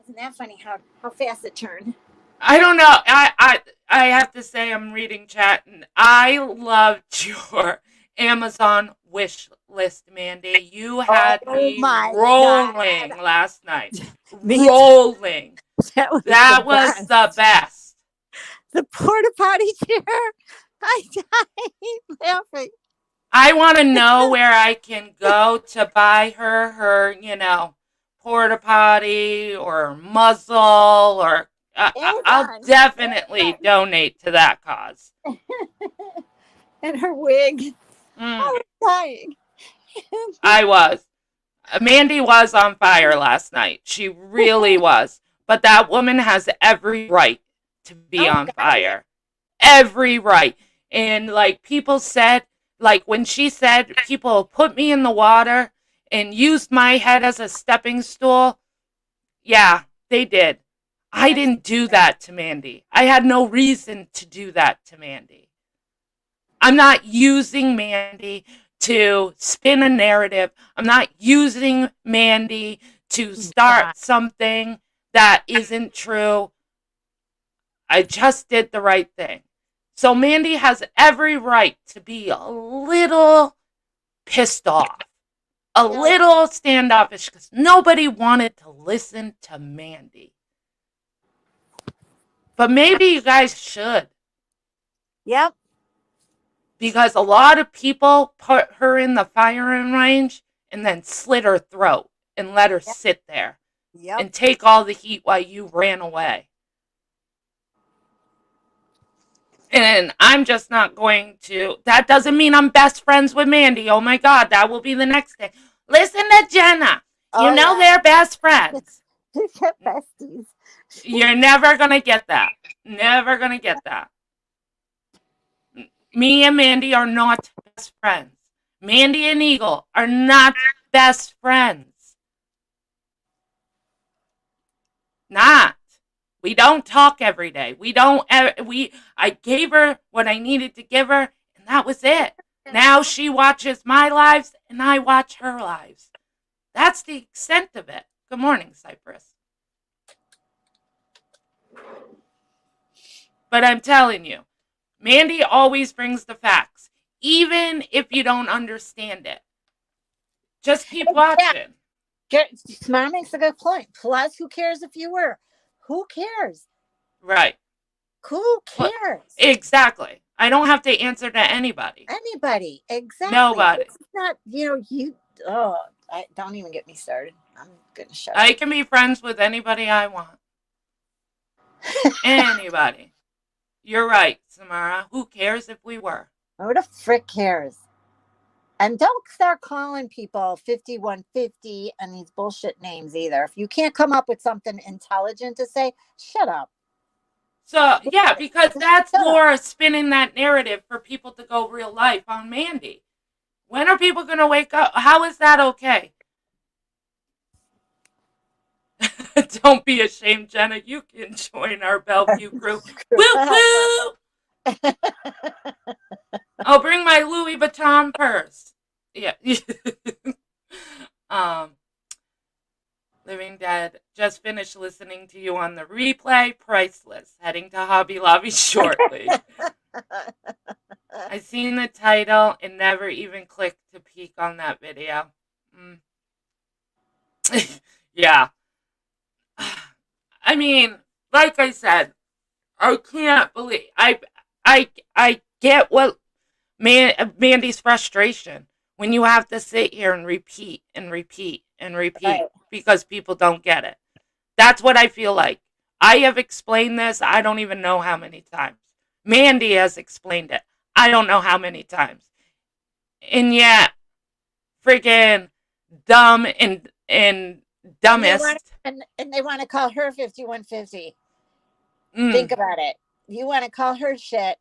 Isn't that funny how fast it turned?
I don't know. I have to say I'm reading chat and I loved your Amazon wish list, Mandy. You had
Oh
me
my
rolling
God.
last night.
Me too.
Rolling.
That
That was the best.
The porta potty chair. I died laughing.
I want to know where I can go to buy her, porta potty or muzzle or I'll
Amazon.
definitely donate to that cause.
And her wig.
Mm,
I was dying.
I was. Mandy was on fire last night. She really was. But that woman has every right to be
Oh
on
God, yeah.
fire. Every right. And like people said, like when she said people put me in the water and used my head as a stepping stool, yeah, they did. I
Yes.
didn't do that to Mandy. I had no reason to do that to Mandy. I'm not using Mandy to spin a narrative. I'm not using Mandy to
God.
start something that isn't true. I just did the right thing. So Mandy has every right to be a little pissed off, a
Yep.
little standoffish because nobody wanted to listen to Mandy. But maybe you guys should.
Yep.
Because a lot of people put her in the firing range and then slit her throat and let her
Yep.
sit there
Yep.
and take all the heat while you ran away. And I'm just not going to. That doesn't mean I'm best friends with Mandy. Oh my God, that will be the next thing. Listen to Jenna. You
Oh
know
yeah.
they're best friends.
They're besties.
You're never going to get that. Never going to get that. Me and Mandy are not best friends. Mandy and Eagle are not best friends. Not. We don't talk every day. I gave her what I needed to give her and that was it. Now she watches my lives and I watch her lives. That's the extent of it. Good morning, Cypress. But I'm telling you, Mandy always brings the facts, even if you don't understand it. Just keep
Yeah.
watching.
Smart makes a good point. Plus, who cares if you were? Who cares?
Right.
Who
But
cares?
exactly. I don't have to answer to anybody.
Anybody. Exactly.
Nobody.
It's not, you, oh, don't even get me started. I'm going to shut
I
up.
can be friends with anybody I want. Anybody. You're right, Samara. Who cares if we were?
Who the frick cares? And don't start calling people 5150 and these bullshit names either. If you can't come up with something intelligent to say, shut up.
So, yeah, because
Just
that's
shut up.
Laura spinning that narrative for people to go real life on Mandy. When are people going to wake up? How is that okay? Don't be ashamed, Jenna. You can join our Bellevue crew. Woo woo! I'll bring my Louis Vuitton purse. Yeah. um, Living Dead. Just finished listening to you on the replay. Priceless. Heading to Hobby Lobby shortly. I seen the title and never even clicked to peek on that video. Mm. Yeah. I mean, like I said, I can't believe I get what Mandy's frustration when you have to sit here and repeat and repeat and repeat
Right.
because people don't get it. That's what I feel like. I have explained this, I don't even know how many times. Mandy has explained it. I don't know how many times. And yet, friggin' dumb and dumbest.
And they want to call her 5150.
Mm,
Think about it. You want to call her shit,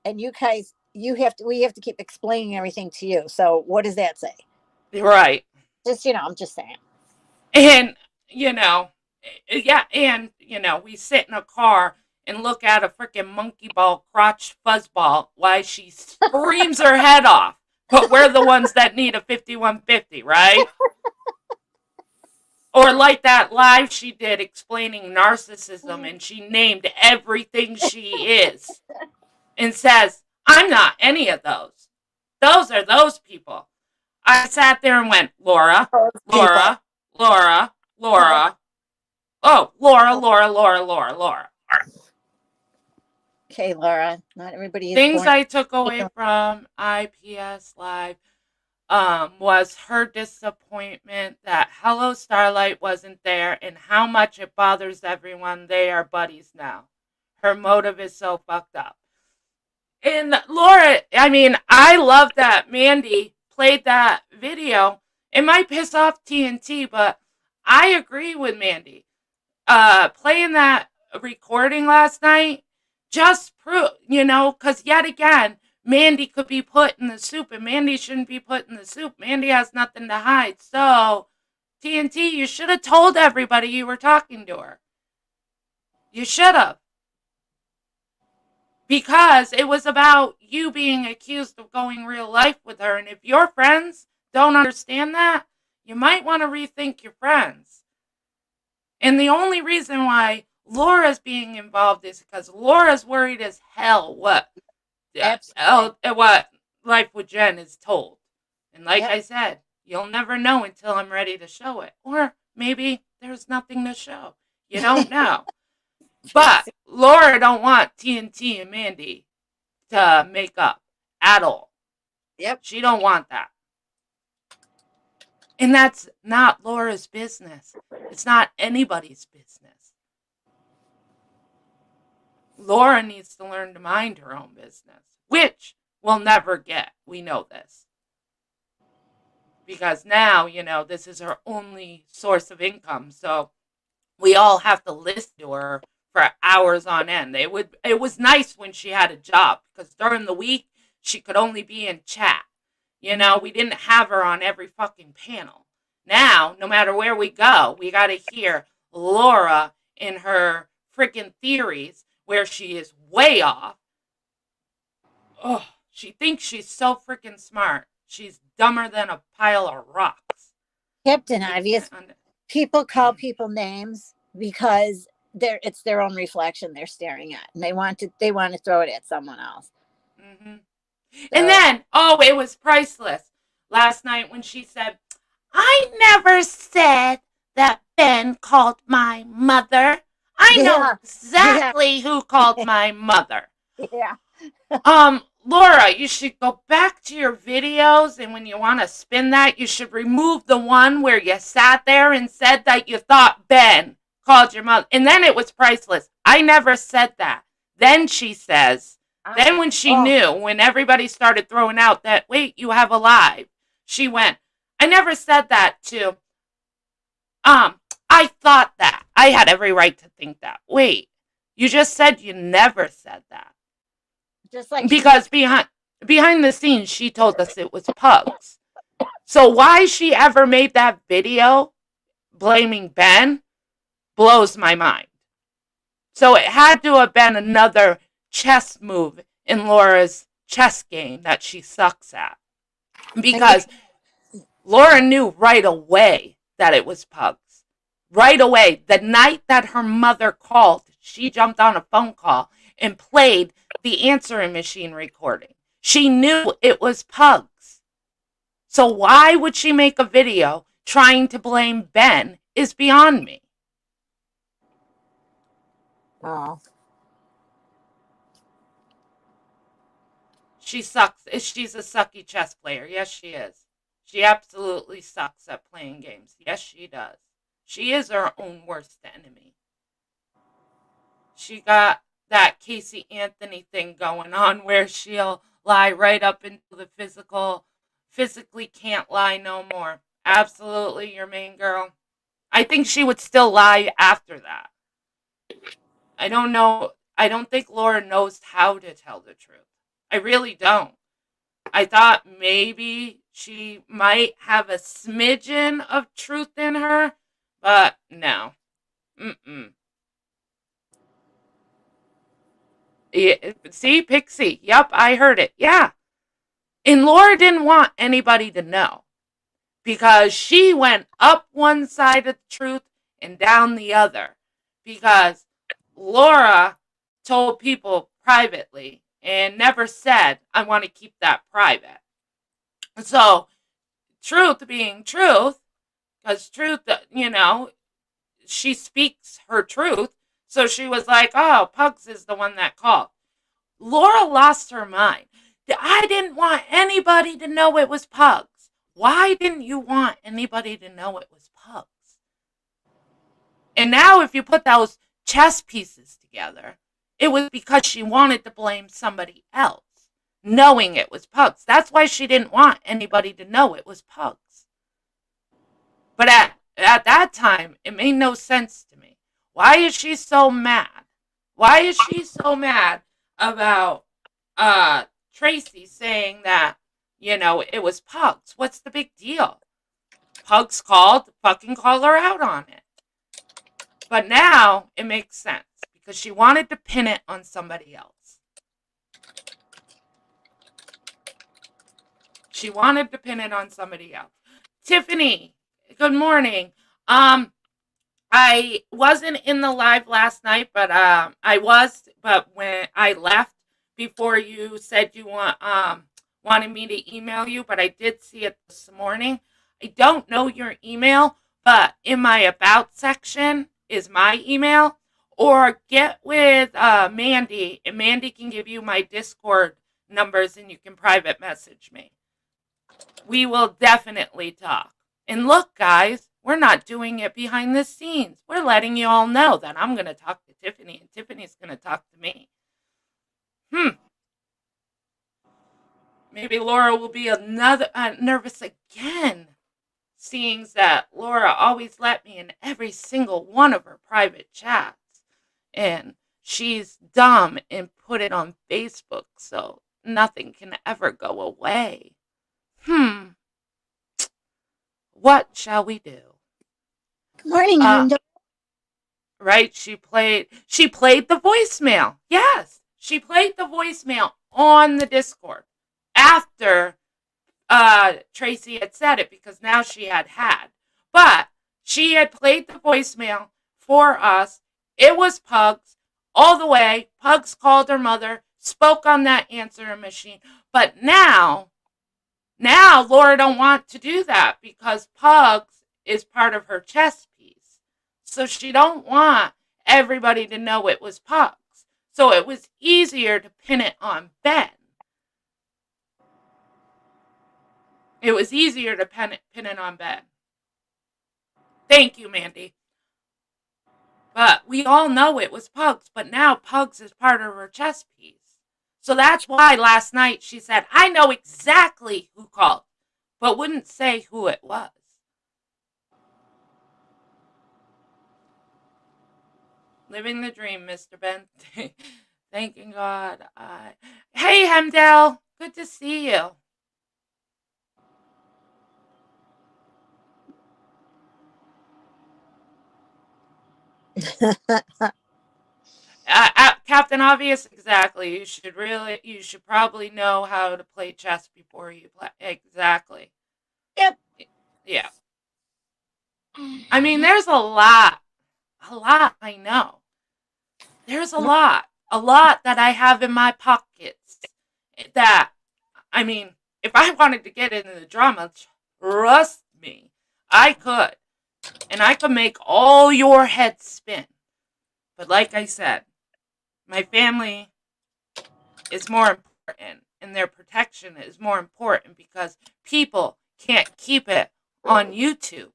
and you guys, we have to keep explaining everything to you. So what does that say?
right.
Just, I'm just saying.
And, you know, yeah, and, we sit in a car and look at a freaking monkey ball crotch fuzzball while she screams her head off. But we're the ones that need a 5150, right? Or like that live she did explaining narcissism and she named everything she is and says, I'm not any of those. Those are those people. I sat there and went, Laura,
Those people.
Laura, Laura, Laura. Oh, Laura, Laura, Laura, Laura, Laura.
Okay, Laura. Not everybody is
Things
born.
I took away from IPS Live was her disappointment that Hello Starlight wasn't there and how much it bothers everyone. They are buddies now. Her motive is so fucked up. And Laura, I mean, I love that Mandy played that video. It might piss off TNT, but I agree with Mandy. Playing that recording last night just prove, because yet again, Mandy could be put in the soup, and Mandy shouldn't be put in the soup. Mandy has nothing to hide. So, TNT, you should have told everybody you were talking to her. You should have. Because it was about you being accused of going real life with her. And if your friends don't understand that, you might want to rethink your friends. And the only reason why Laura's being involved is because Laura's worried as hell
Absolutely.
what Life with Jen is told. And like
Yep.
I said, you'll never know until I'm ready to show it. Or maybe there's nothing to show. You don't know. But Laura don't want TNT and Mandy to make up at all.
Yep.
She don't want that. And that's not Laura's business. It's not anybody's business. Laura needs to learn to mind her own business, which we'll never get. We know this. Because now, this is her only source of income. So we all have to listen to her for hours on end. It was nice when she had a job because during the week she could only be in chat. We didn't have her on every fucking panel. Now, no matter where we go, we got to hear Laura in her freaking theories where she is way off. Oh, she thinks she's so freaking smart. She's dumber than a pile of rocks.
Captain
I
Obvious.
can't
People call people names because it's their own reflection they're staring at, and they want to throw it at someone else.
Mm-hmm. And
So
then, it was priceless. Last night when she said, I never said that Ben called my mother. I know
Yeah. Yeah.
exactly who called my mother.
Yeah.
Laura, you should go back to your videos, and when you want to spin that, you should remove the one where you sat there and said that you thought Ben called your mother. And then it was priceless. I never said that. Then she says, then when she
Oh,
knew, when everybody started throwing out that, wait, you have a live, she went, I never said that to, um, I thought that. I had every right to think that. Wait, you just said you never said that.
just like she
Because behind the scenes she told us it was pugs. So why she ever made that video blaming Ben blows my mind. So it had to have been another chess move in Laura's chess game that she sucks at, because Laura knew right away that it was pugs. Right away, the night that her mother called, she jumped on a phone call and played the answering machine recording. She knew it was pugs. So why would she make a video trying to blame Ben is beyond me.
oh,
She sucks. She's a sucky chess player. Yes, she is. She absolutely sucks at playing games. Yes, she does. She is her own worst enemy. She got that Casey Anthony thing going on where she'll lie right up into the physically can't lie no more. Absolutely, your main girl. I think she would still lie after that. I don't know. I don't think Laura knows how to tell the truth. I really don't. I thought maybe she might have a smidgen of truth in her, but no. Mm-mm. Yeah, see, Pixie. Yep, I heard it. Yeah. And Laura didn't want anybody to know because she went up one side of the truth and down the other. Because Laura told people privately and never said, I want to keep that private. So, truth being truth, because truth, she speaks her truth. So she was like, oh, Pugs is the one that called. Laura lost her mind. I didn't want anybody to know it was Pugs. Why didn't you want anybody to know it was Pugs? And now, if you put those chess pieces together, it was because she wanted to blame somebody else, knowing it was Pugs. That's why she didn't want anybody to know it was Pugs. But at that time, it made no sense to me. Why is she so mad? Why is she so mad about Tracy saying that, it was Pugs? What's the big deal? Pugs called, fucking call her out on it. But now it makes sense because she wanted to pin it on somebody else. She wanted to pin it on somebody else. Tiffany, good morning. I wasn't in the live last night, but I was. But when I left before you said you wanted me to email you, but I did see it this morning. I don't know your email, but in my about section is my email. Or get with Mandy, and Mandy can give you my Discord numbers, and you can private message me. We will definitely talk. And look, guys, we're not doing it behind the scenes. We're letting you all know that I'm going to talk to Tiffany and Tiffany's going to talk to me. Maybe Laura will be another nervous again, seeing that Laura always let me in every single one of her private chats. And she's dumb and put it on Facebook, so nothing can ever go away. What shall we do?
good morning,
Uh,
Linda.
right? She played the voicemail. Yes, she played the voicemail on the Discord after Tracy had said it because now she had. But she had played the voicemail for us. It was Pugs all the way. Pugs called her mother, spoke on that answering machine. But now Now Laura don't want to do that because Pugs is part of her chess piece. So she don't want everybody to know it was Pugs. So it was easier to pin it on Ben. It was easier to pin it on Ben. Thank you, Mandy. But we all know it was Pugs, but now Pugs is part of her chess piece. So that's why last night she said, I know exactly who called, but wouldn't say who it was. Living the dream, Mr. Ben. Thanking God. Hey, Hemdell. Good to see you. Captain Obvious, exactly. You should probably know how to play chess before you play. Exactly.
Yep.
Yeah. I mean, there's a lot. I know. There's a lot that I have in my pockets that, I mean, if I wanted to get into the drama, trust me, I could. And I could make all your heads spin. But like I said, my family is more important and their protection is more important because people can't keep it on YouTube.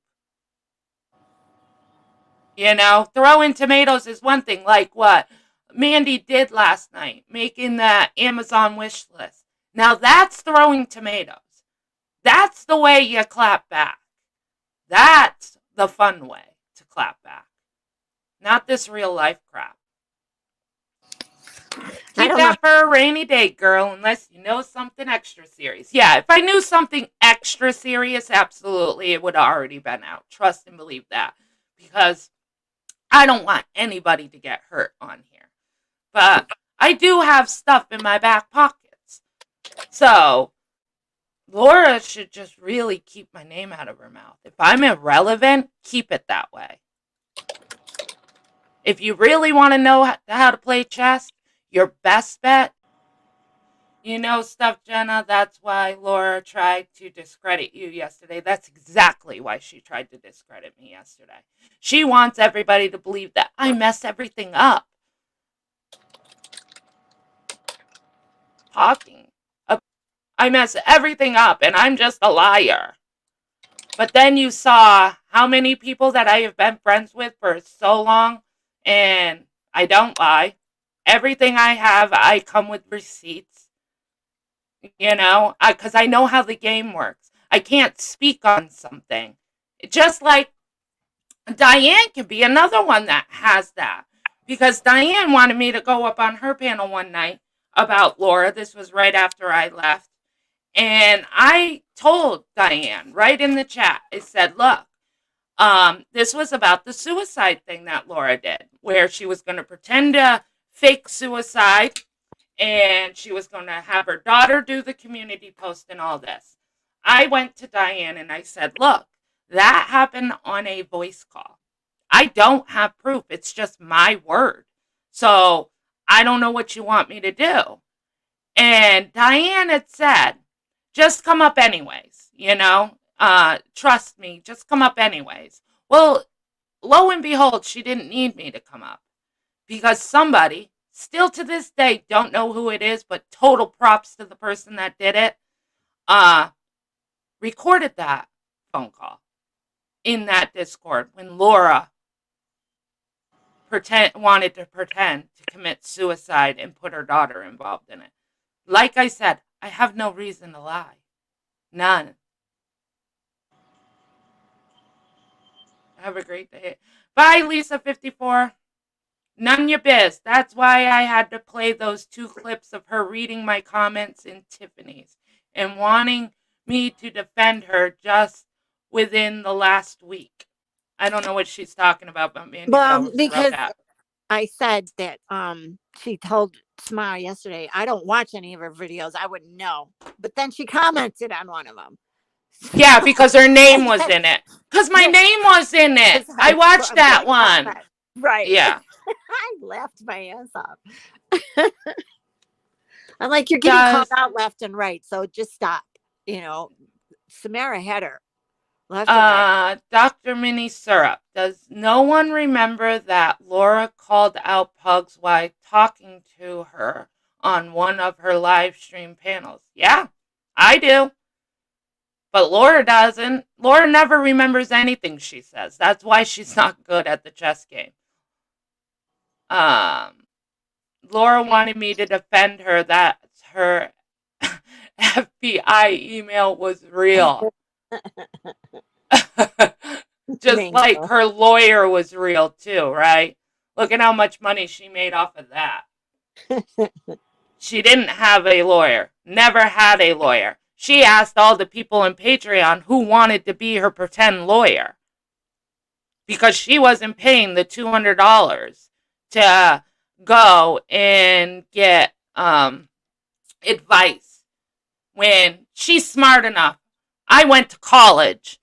You know, throwing tomatoes is one thing, like what Mandy did last night, making that Amazon wish list. Now that's throwing tomatoes. That's the way you clap back. That's the fun way to clap back. Not this real life crap. Keep that for a rainy day, girl, unless you know something extra serious. Yeah, if I knew something extra serious, absolutely, it would have already been out. Trust and believe that. Because I don't want anybody to get hurt on here. But I do have stuff in my back pockets. So Laura should just really keep my name out of her mouth. If I'm irrelevant, keep it that way. If you really want to know how to play chess, your best bet, you know stuff, Jenna, that's why Laura tried to discredit you yesterday. That's exactly why she tried to discredit me yesterday. She wants everybody to believe that I mess everything up. Talking. I mess everything up and I'm just a liar. But then you saw how many people that I have been friends with for so long, and I don't lie. Everything I have, I come with receipts. You know, because I know how the game works. I can't speak on something. Just like Diane can be another one that has that. Because Diane wanted me to go up on her panel one night about Laura. This was right after I left. And I told Diane right in the chat, I said, look, this was about the suicide thing that Laura did, where she was going to pretend to fake suicide and she was going to have her daughter do the community post and all this. I went to Diane and I said, look, that happened on a voice call. I don't have proof. It's just my word. So I don't know what you want me to do. And Diane had said, just come up anyways, you know? Trust me, just come up anyways. Well, lo and behold, she didn't need me to come up because somebody, still to this day, don't know who it is, but total props to the person that did it, recorded that phone call in that Discord when Laura wanted to pretend to commit suicide and put her daughter involved in it. Like I said, I have no reason to lie. None. Have a great day. Bye, Lisa54. None your biz. That's why I had to play those 2 clips of her reading my comments in Tiffany's and wanting me to defend her just within the last week. I don't know what she's talking about, but Mandy could always
because
that.
I said that she told Smile yesterday, I don't watch any of her videos. I wouldn't know. But then she commented on one of them.
Yeah, because her name was in it. Because my name was in it. I watched that one.
Right.
Yeah.
I laughed my ass off. I'm like, you're getting called out left and right, so just stop. you know, Samara had her left and right.
Dr. Minnie Syrup. Does no one remember that Laura called out Pugs while talking to her on one of her live stream panels? Yeah, I do. But Laura doesn't. Laura never remembers anything she says. That's why she's not good at the chess game. Um, Laura wanted me to defend her that her FBI email was real. Just
Thanks,
like
Bill.
her lawyer was real too, right? Look at how much money she made off of that. She didn't have a lawyer, never had a lawyer. She asked all the people in Patreon who wanted to be her pretend lawyer because she wasn't paying the $200 to go and get advice when she's smart enough. I went to college.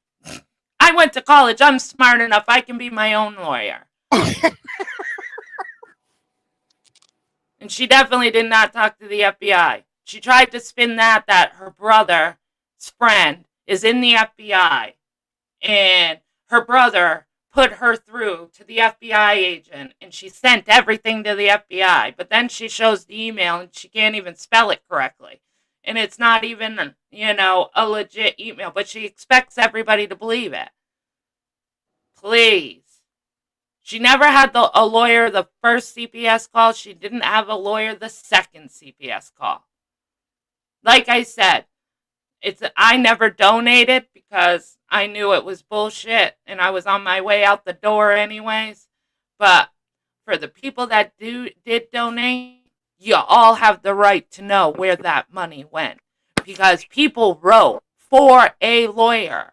I'm smart enough. I can be my own lawyer. And she definitely did not talk to the FBI. She tried to spin that her brother's friend is in the FBI and her brother put her through to the FBI agent and she sent everything to the FBI. But then she shows the email and she can't even spell it correctly. And it's not even, a legit email, but she expects everybody to believe it. Please. She never had a lawyer the first CPS call. She didn't have a lawyer the second CPS call. Like I said, I never donated because I knew it was bullshit and I was on my way out the door anyways. But for the people that did donate, you all have the right to know where that money went because people wrote for a lawyer.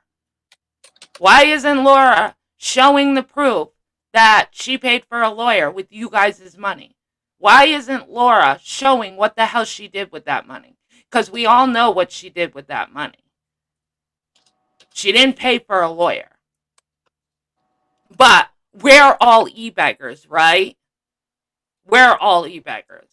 Why isn't Laura showing the proof that she paid for a lawyer with you guys' money? Why isn't Laura showing what the hell she did with that money? Because we all know what she did with that money. She didn't pay for a lawyer. But we're all e-beggars, right? We're all e-beggars.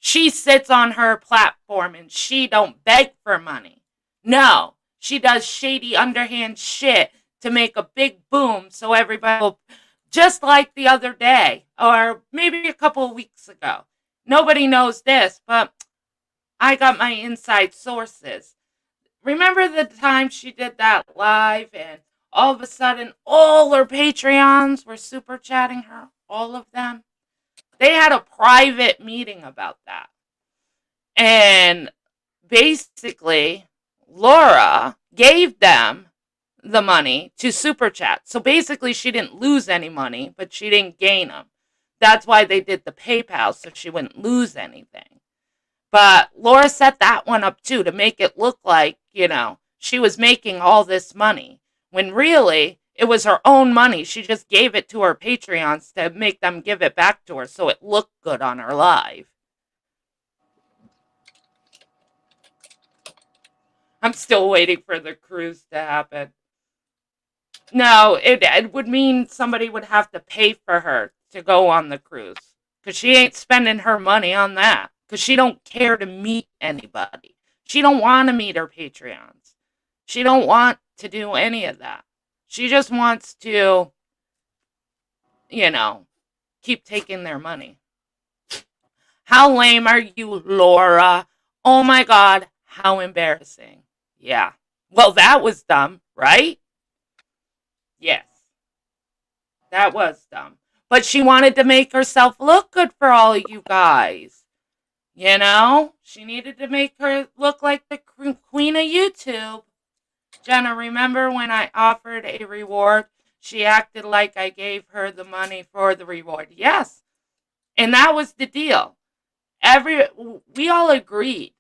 She sits on her platform and she don't beg for money. No, she does shady underhand shit to make a big boom so everybody will, just like the other day or maybe a couple of weeks ago. Nobody knows this, but I got my inside sources. Remember the time she did that live and all of a sudden all her Patreons were super chatting her, all of them? They had a private meeting about that. And basically, Laura gave them the money to super chat. So basically, she didn't lose any money, but she didn't gain them. That's why they did the PayPal, so she wouldn't lose anything. But Laura set that one up too to make it look like, she was making all this money. When really, it was her own money. She just gave it to her Patreons to make them give it back to her so it looked good on her live. I'm still waiting for the cruise to happen. No, it would mean somebody would have to pay for her to go on the cruise. Because she ain't spending her money on that. Because she don't care to meet anybody. She don't want to meet her Patreons. She don't want to do any of that. She just wants to, keep taking their money. How lame are you, Laura? Oh my God, how embarrassing. Yeah. Well, that was dumb, right? Yes, that was dumb. But she wanted to make herself look good for all of you guys. She needed to make her look like the queen of YouTube. Jenna, remember when I offered a reward? She acted like I gave her the money for the reward. Yes. And that was the deal. We all agreed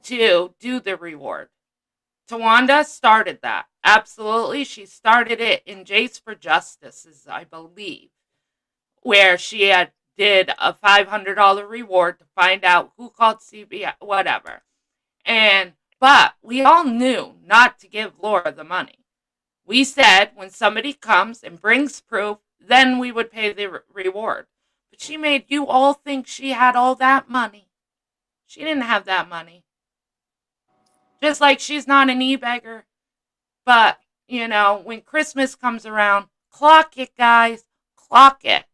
to do the reward. Tawanda started that. Absolutely. She started it in Jace for Justice, I believe, where she did a $500 reward to find out who called CBS, whatever. But we all knew not to give Laura the money. We said when somebody comes and brings proof, then we would pay the reward. But she made you all think she had all that money. She didn't have that money. Just like she's not an e-beggar. But, when Christmas comes around, clock it, guys. Clock it.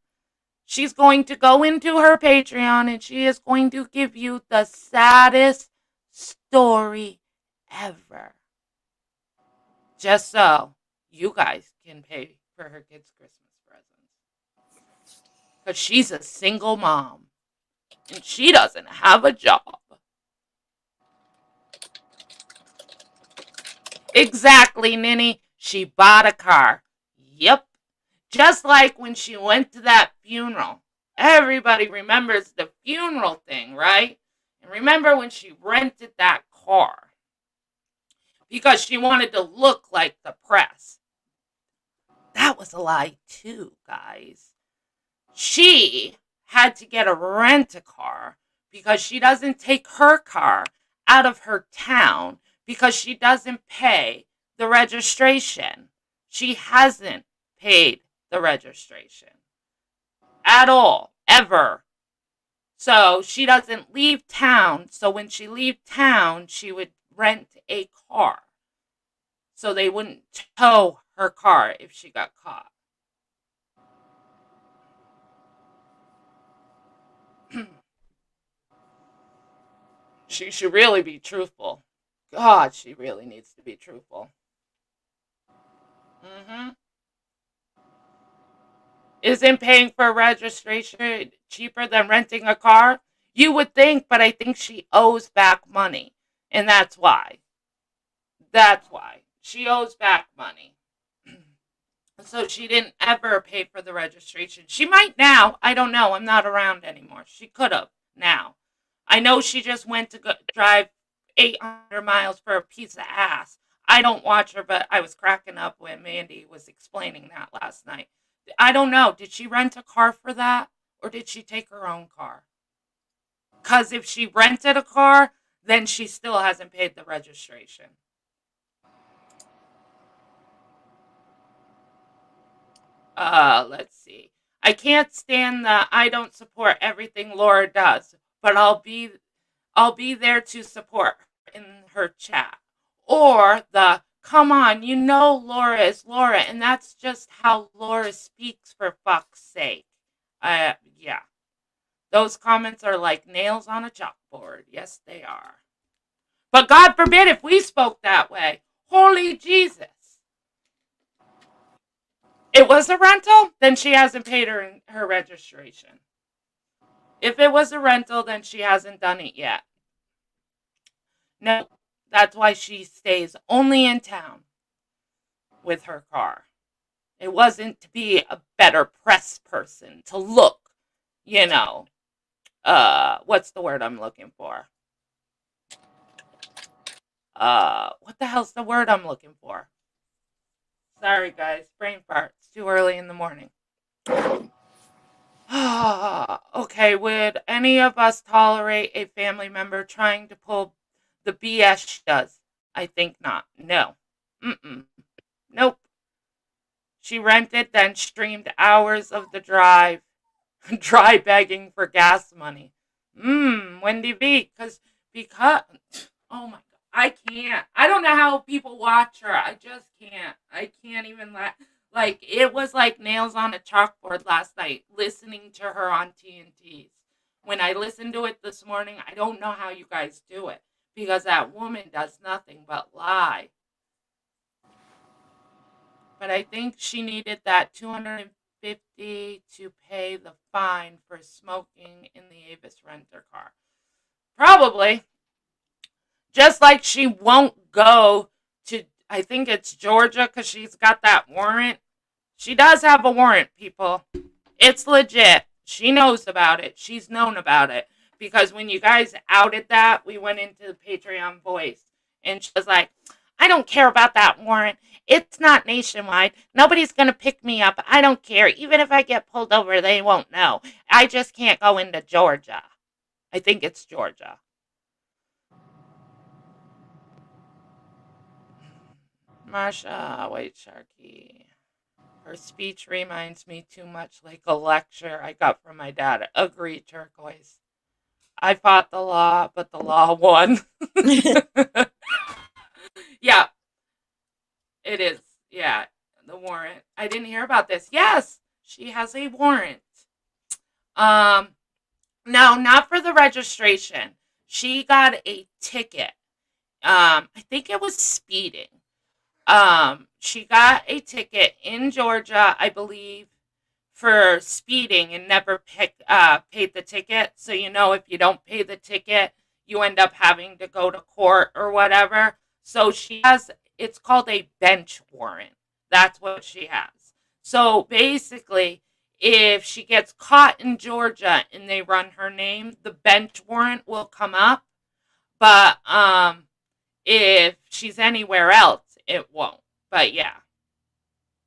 She's going to go into her Patreon and she is going to give you the saddest story ever. Just so you guys can pay for her kids' Christmas presents. Because she's a single mom and she doesn't have a job. Exactly, Ninny. She bought a car. Yep. Just like when she went to that funeral. Everybody remembers the funeral thing, right? And remember when she rented that car because she wanted to look like the press. That was a lie, too, guys. She had to get a rent-a-car because she doesn't take her car out of her town because she doesn't pay the registration. She hasn't paid the registration at all, ever. So she doesn't leave town. So when she leave town, she would rent a car. So they wouldn't tow her car if she got caught. She should really be truthful. God, she really needs to be truthful. Mm-hmm. Isn't paying for registration cheaper than renting a car? You would think, but I think she owes back money. And that's why. That's why. She owes back money. So she didn't ever pay for the registration. She might now. I don't know. I'm not around anymore. She could have now. I know she just went to drive 800 miles for a piece of ass. I don't watch her, but I was cracking up when Mandy was explaining that last night. I don't know. Did she rent a car for that? Or did she take her own car? Because if she rented a car, then she still hasn't paid the registration. Let's see. I can't stand the I don't support everything Laura does, but I'll be there to support her in her chat. Or the come on, Laura is Laura, and that's just how Laura speaks for fuck's sake. Yeah. Those comments are like nails on a chalkboard. Yes, they are. But God forbid if we spoke that way. Holy Jesus. It was a rental, then she hasn't paid her registration. If it was a rental, then she hasn't done it yet. No, that's why she stays only in town with her car. It wasn't to be a better press person, to look, what's the word I'm looking for? What the hell's the word I'm looking for? Sorry, guys, brain fart. It's too early in the morning. Okay, would any of us tolerate a family member trying to pull the BS she does? I think not. No. Mm-mm. Nope. She rented, then streamed hours of the drive, dry begging for gas money. Wendy B. Because, oh my God, I can't. I don't know how people watch her. I just can't. I can't even let. Like, it was like nails on a chalkboard last night, listening to her on TNTs. When I listened to it this morning, I don't know how you guys do it. Because that woman does nothing but lie. But I think she needed that 250 to pay the fine for smoking in the Avis renter car. Probably. Just like she won't go to, I think it's Georgia because she's got that warrant. She does have a warrant, people. It's legit. She knows about it. She's known about it. Because when you guys outed that, we went into the Patreon voice. And she was like, I don't care about that warrant. It's not nationwide. Nobody's going to pick me up. I don't care. Even if I get pulled over, they won't know. I just can't go into Georgia. I think it's Georgia. Marsha, White Sharky. Her speech reminds me too much like a lecture I got from my dad. Agreed, Turquoise. I fought the law, but the law won. I didn't hear about this. Yes, she has a warrant. Um, no, not for the registration. She got a ticket. I think it was speeding. She got a ticket in Georgia, I believe, for speeding and never paid the ticket. So, if you don't pay the ticket, you end up having to go to court or whatever. So it's called a bench warrant. That's what she has. So basically, if she gets caught in Georgia and they run her name, the bench warrant will come up. But if she's anywhere else, it won't. But yeah,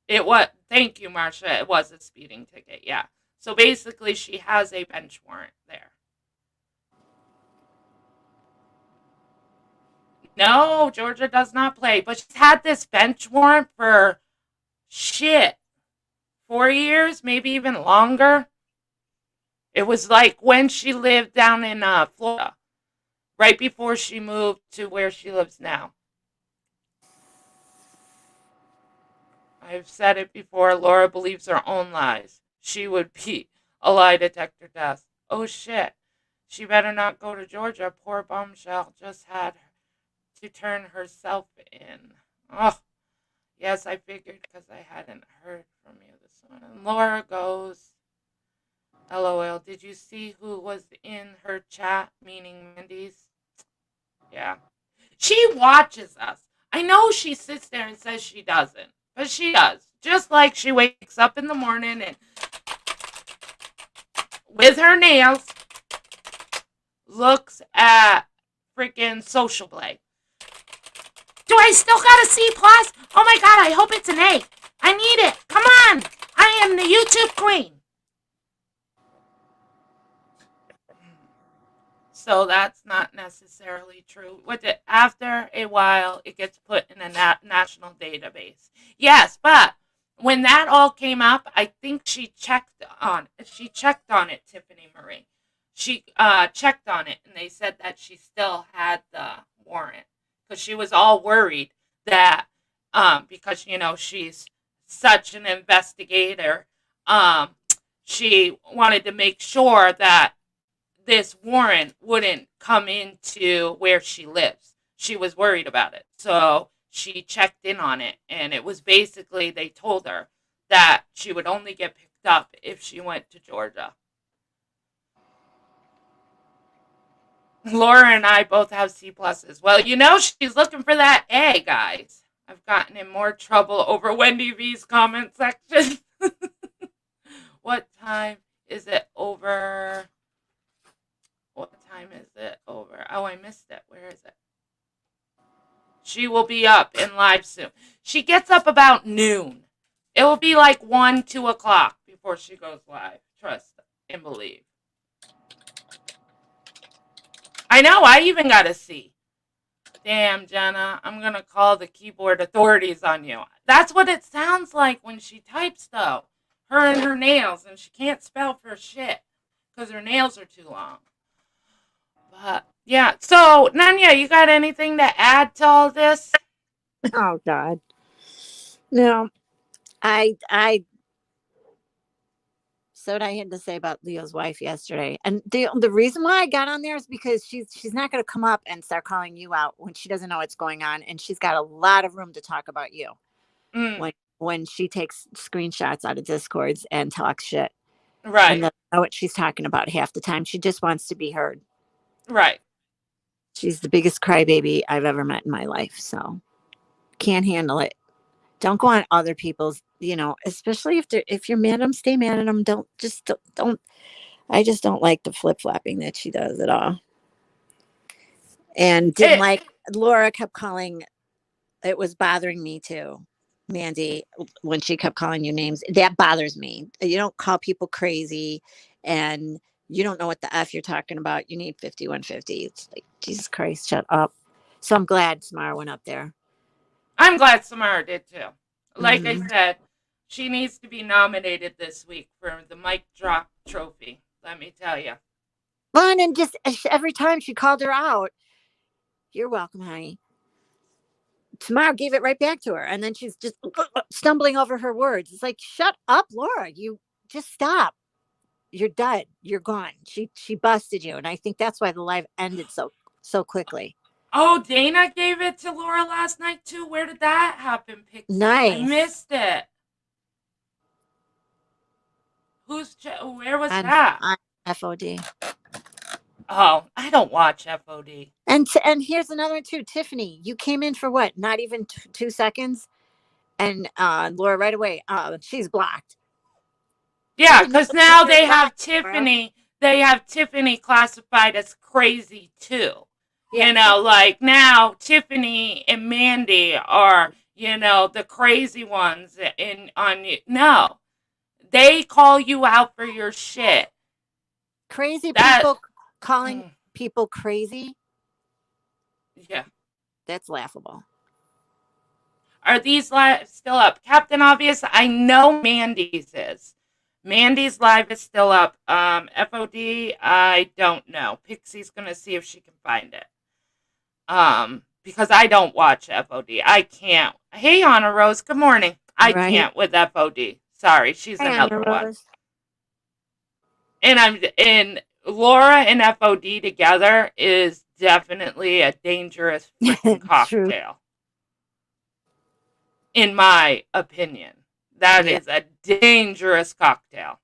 it was. Thank you, Marcia. It was a speeding ticket. Yeah. So basically, she has a bench warrant there. No, Georgia does not play, but she's had this bench warrant for shit 4 years, maybe even longer. It was like when she lived down in Florida, right before she moved to where she lives now. I've said it before. Laura believes her own lies. She would be a lie detector test. Oh shit. She better not go to Georgia. Poor bombshell just had to turn herself in. Oh, yes, I figured because I hadn't heard from you this morning. Laura goes, LOL. Did you see who was in her chat, meaning Mandy's? Yeah. She watches us. I know she sits there and says she doesn't, but she does. Just like she wakes up in the morning and with her nails looks at freaking Social Blade. Do I still got a C plus? Oh my god, I hope it's an A. I need it. Come on. I am the YouTube queen. So that's not necessarily true. After a while, it gets put in a national database. Yes, but when that all came up, I think she checked on it. She checked on it, Tiffany Marie. She checked on it, and they said that she still had the warrant because she was all worried that because she's such an investigator, she wanted to make sure that this warrant wouldn't come into where she lives. She was worried about it. So she checked in on it. And it was basically, they told her that she would only get picked up if she went to Georgia. Laura and I both have C pluses. Well, she's looking for that A, guys. I've gotten in more trouble over Wendy V's comment section. What time is it over? What time is it over? Oh, I missed it. Where is it? She will be up and live soon. She gets up about noon. It will be like 1, 2 o'clock before she goes live. Trust and believe. I know, I even got a C. Damn, Jenna, I'm going to call the keyboard authorities on you. That's what it sounds like when she types, though. Her and her nails, and she can't spell for shit because her nails are too long. But yeah, so Nanya, you got anything to add to all this?
Oh God. No, I said what I had to say about Leo's wife yesterday, and the reason why I got on there is because she's not going to come up and start calling you out when she doesn't know what's going on, and she's got a lot of room to talk about you
Mm,
when she takes screenshots out of discords and talks shit and
right,
doesn't know what she's talking about half the time. She just wants to be heard.
right.
She's the biggest crybaby I've ever met in my life, so can't handle it. Don't go on other people's, especially if you're mad at them, stay mad at them. Don't. I just don't like the flip flopping that she does at all. And didn't
It,
like Laura kept calling. It was bothering me too, Mandy, when she kept calling you names. That bothers me. You don't call people crazy, and you don't know what the f you're talking about. You need 5150. It's like Jesus Christ, shut up. So I'm glad Samara went up there.
I'm glad Samara did too. Like I
Mm-hmm.
said, she needs to be nominated this week for the Mic Drop Trophy. Let me tell you.
Fun, and just every time she called her out, you're welcome, honey. Tamara gave it right back to her, and then she's just stumbling over her words. It's like, shut up, Laura. You just stop. You're dead. You're gone. She busted you, and I think that's why the live ended so quickly.
Oh, Dana gave it to Laura last night too. Where did that happen, Pixie? I
Nice.
missed it. Where was
On
that?
on FOD.
Oh, I don't watch FOD.
And here's another one too, Tiffany. You came in for what? Not even 2 seconds, and Laura right away. She's blocked.
Yeah,
You know
because
that
now
you're
they have
blocked, Laura.
Tiffany. They have Tiffany classified as crazy too.
Yeah.
Like now Tiffany and Mandy are, the crazy ones in on you. No, they call you out for your shit.
Crazy
That,
people calling
mm,
people crazy.
yeah.
That's laughable.
Are these live still up? Captain Obvious, I know Mandy's is. Mandy's live is still up. FOD, I don't know. Pixie's gonna see if she can find it. Because I don't watch FOD. I can't. Hey, Anna Rose, good morning. I
Right.
can't with FOD. Sorry, she's
Hi, Anna
another one.
Rose.
And I'm in Laura and FOD together is definitely a dangerous freaking
True.
cocktail. In my opinion. That
Yeah.
is a dangerous cocktail.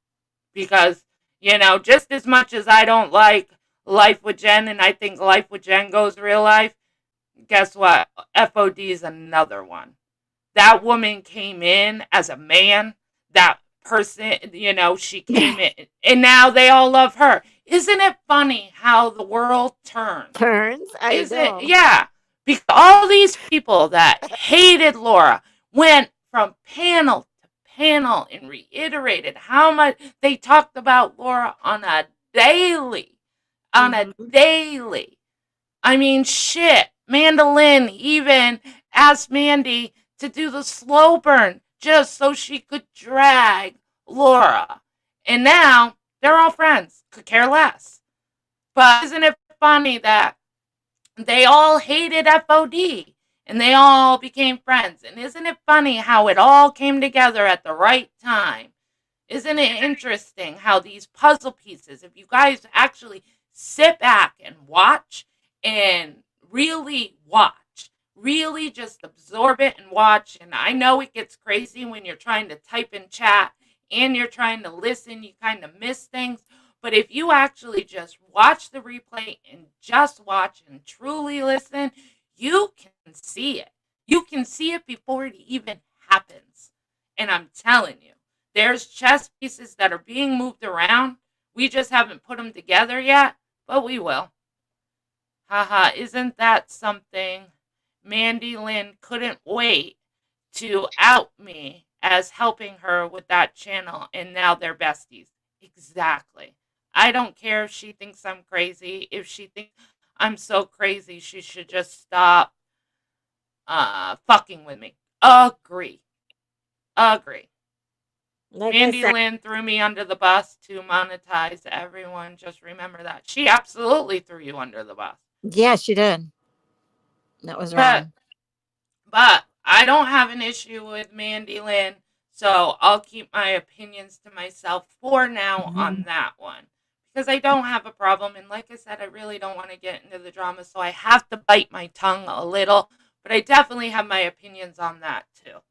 Because, just as much as I don't like Life with Jen and I think Life with Jen goes real life, guess what? FOD is another one. That woman came in as a man. That person, she came in, and now they all love her. Isn't it funny how the world turns?
Turns. I
Is it?
know.
Yeah. Because all these people that hated Laura went from panel to panel and reiterated how much they talked about Laura on a daily. On a
Mhm.
daily. I mean, shit. Mandolin even asked Mandy to do the slow burn just so she could drag Laura. And now they're all friends. Could care less. But isn't it funny that they all hated FOD and they all became friends? And isn't it funny how it all came together at the right time? Isn't it interesting how these puzzle pieces, if you guys actually sit back and watch and really watch, really just absorb it and watch. And I know it gets crazy when you're trying to type in chat and you're trying to listen, you kind of miss things. But if you actually just watch the replay and just watch and truly listen, you can see it. You can see it before it even happens. And I'm telling you, there's chess pieces that are being moved around. We just haven't put them together yet, but we will. Haha, isn't that something? Mandy Lynn couldn't wait to out me as helping her with that channel, and now they're besties. Exactly. I don't care if she thinks I'm crazy. If she thinks I'm so crazy, she should just stop fucking with me. Agree. Agree.
Like I
Mandy
said,
Lynn threw me under the bus to monetize everyone. Just remember that. She absolutely threw you under the bus.
yeah, she did. That was
But
wrong.
but I don't have an issue with Mandy Lynn, so I'll keep my opinions to myself for now on
Mhm.
that one. Because I don't have a problem, and like I said, I really don't want to get into the drama, so I have to bite my tongue a little. But I definitely have my opinions on that too.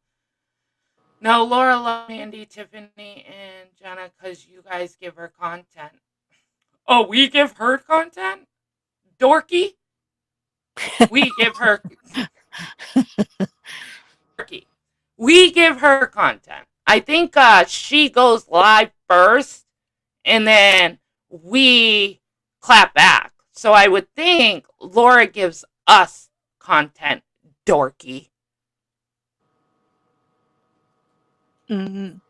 No, Laura loves Mandy, Tiffany, and Jenna because you guys give her content. Oh, we give her content? Dorky? We give her dorky. We give her content. I think she goes live first and then we clap back. So I would think Laura gives us content, dorky.
Mhm.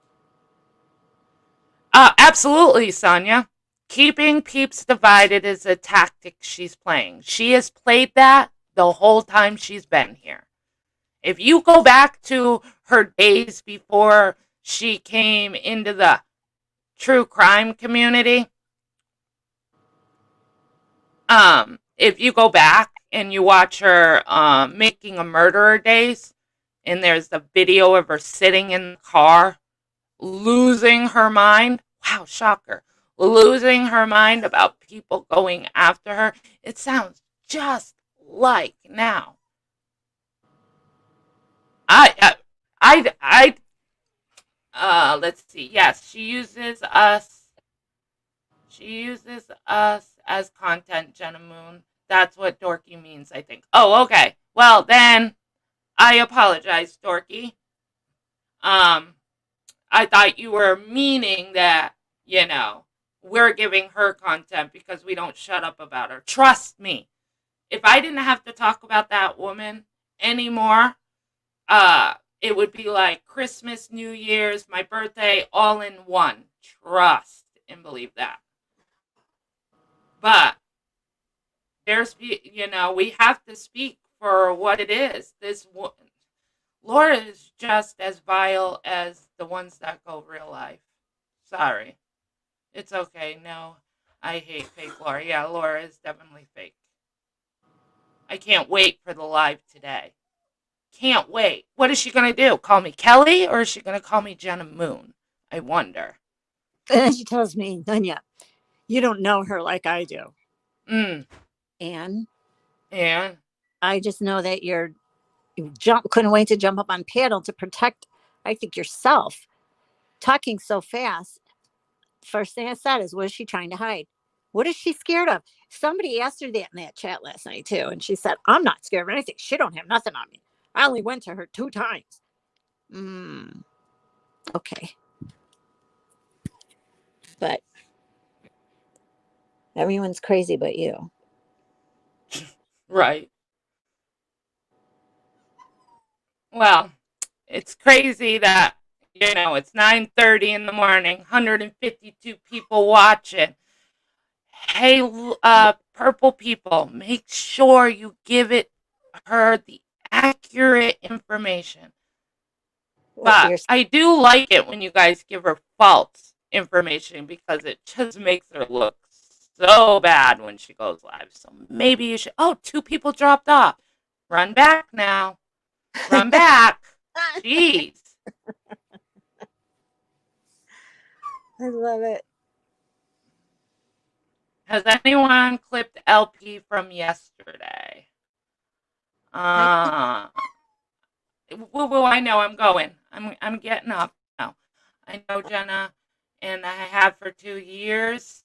Absolutely, Sonia. Keeping peeps divided is a tactic she's playing. She has played that the whole time she's been here. If you go back to her days before she came into the true crime community, if you go back and you watch her making a murderer days, and there's the video of her sitting in the car, losing her mind. Wow, shocker. Losing her mind about people going after her. It sounds just like now. I, let's see. Yes, she uses us. She uses us as content, Jenna Moon. That's what dorky means, I think. Oh, okay. Well, then I apologize, dorky. Um, I thought you were meaning that, you know, we're giving her content because we don't shut up about her. Trust me. If I didn't have to talk about that woman anymore, it would be like Christmas, New Year's, my birthday, all in one. Trust and believe that. But we have to speak for what it is. Laura is just as vile as the ones that go real life. Sorry. It's okay. No, I hate fake Laura. Yeah, Laura is definitely fake. I can't wait for the live today. Can't wait. What is she going to do? Call me Kelly or is she going to call me Jenna Moon? I wonder.
And then she tells me, Dunya, you don't know her like I do.
Mm.
And
And
I just know that you couldn't wait to jump up on paddle to protect, I think, yourself. Talking so fast. First thing I said is, what is she trying to hide? What is she scared of? Somebody asked her that in that chat last night too, and she said, "I'm not scared of anything. She don't have nothing on me. I only went to her 2 times." Okay, but everyone's crazy but you.
right. Well, it's crazy that it's 9:30 in the morning, 152 people watching. Hey, purple people, make sure you give her the accurate information.
What
But
you're
I do like it when you guys give her false information because it just makes her look so bad when she goes live. So maybe you should. Oh, 2 people dropped off. Run back now. Run back. Jeez.
I love it.
Has anyone clipped LP from yesterday?
I
Woo, I know I'm going. I'm getting up now. I know Jenna, and I have for 2 years.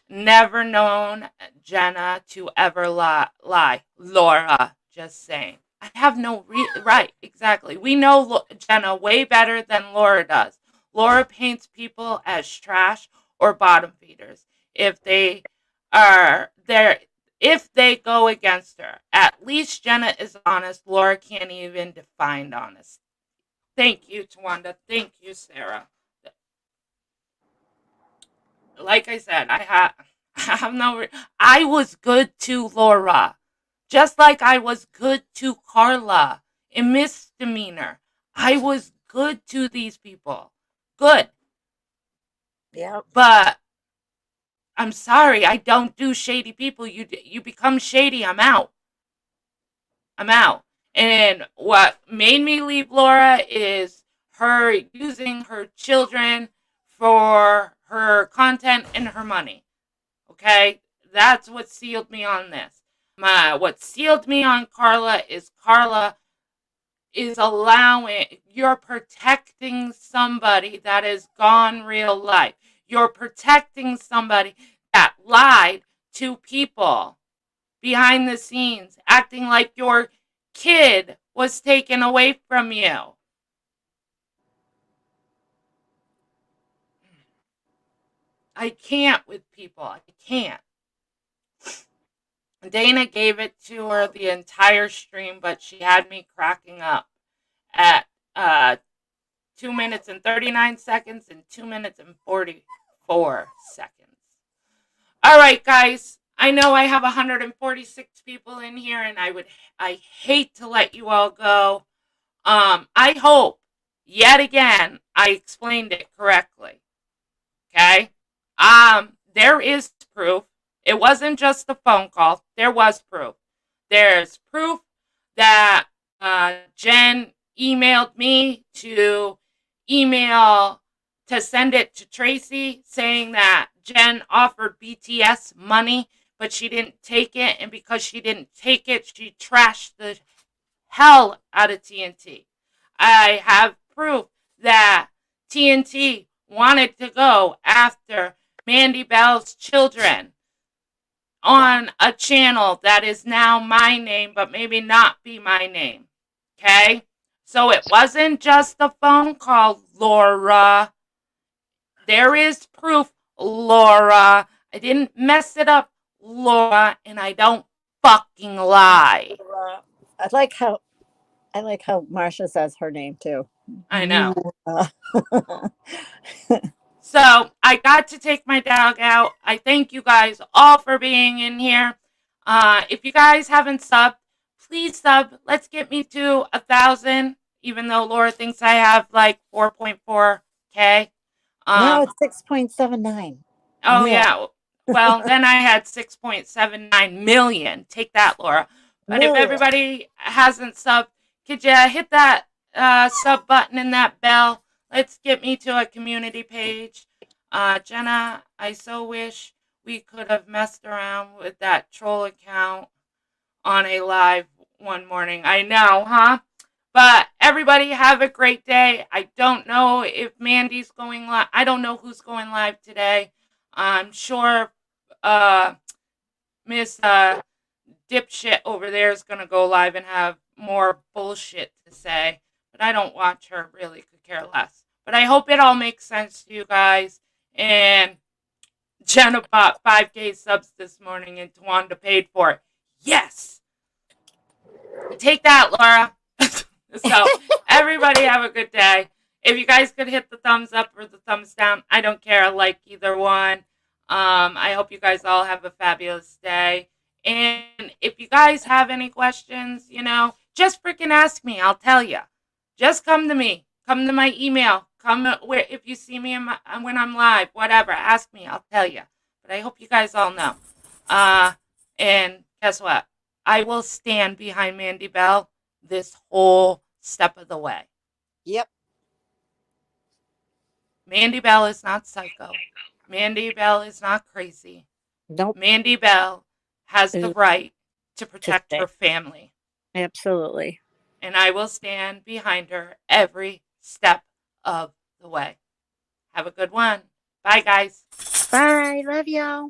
Never known Jenna to ever lie. Laura, just saying. I have no right, exactly. We know Jenna way better than Laura does. Laura paints people as trash or bottom feeders if they are there. If they go against her, at least Jenna is honest. Laura can't even define honest. Thank you, Tawanda. Thank you, Sarah. Like I said, I have no. I was good to Laura, just like I was good to Carla in misdemeanor. I was good to these people, good.
yeah.
But I'm sorry, I don't do shady people. You become shady, I'm out. I'm out. And what made me leave Laura is her using her children for her content and her money. Okay? That's what sealed me on this. What sealed me on Carla is allowing, you're protecting somebody that is gone real life. You're protecting somebody that lied to people behind the scenes, acting like your kid was taken away from you. I can't with people. I can't. Dana gave it to her the entire stream, but she had me cracking up at 2 minutes and 39 seconds and 2 minutes and 44 seconds. All right, guys. I know I have 146 people in here, and I hate to let you all go. I hope yet again I explained it correctly. Okay? There is proof. It wasn't just a phone call. There was proof. There's proof that Jen emailed me to email to send it to Tracy saying that Jen offered BTS money, but she didn't take it. And because she didn't take it, she trashed the hell out of TNT. I have proof that TNT wanted to go after Mandy Bell's children on a channel that is now my name, but maybe not be my name. Okay? So it wasn't just a phone call, Laura. There is proof, Laura. I didn't mess it up, Laura, and I don't fucking lie.
I like how Marsha says her name too.
I know.
Laura.
So I got to take my dog out. I thank you guys all for being in here. If you guys haven't subbed, please sub. Let's get me to 1,000. Even though Laura thinks I have like 4.4K.
Now it's 6.79.
Oh yeah. Well, then I had 6.79 million. Take that, Laura. But if everybody hasn't subbed, could you hit that sub button and that bell? Let's get me to a community page. Jenna, I so wish we could have messed around with that troll account on a live one morning. I know, huh? But everybody have a great day. I don't know if Mandy's going live. I don't know who's going live today. I'm sure Miss Dipshit over there is going to go live and have more bullshit to say. But I don't watch her, really could care less. But I hope it all makes sense to you guys. And Jenna bought 5K subs this morning and Tawanda paid for it. Yes! Take that, Laura. So, everybody have a good day. If you guys could hit the thumbs up or the thumbs down, I don't care. I like either one. I hope you guys all have a fabulous day. And if you guys have any questions, just freaking ask me. I'll tell you. Just come to me. Come to my email. Come where if you see me when I'm live, whatever. Ask me. I'll tell you. But I hope you guys all know. And guess what? I will stand behind Mandy Bell this whole step of the way.
Yep.
Mandy Bell is not psycho. Mandy Bell is not crazy.
Nope.
Mandy Bell has the right to protect her family.
Absolutely.
And I will stand behind her every step of the way. Have a good one. Bye, guys.
Bye. Love y'all.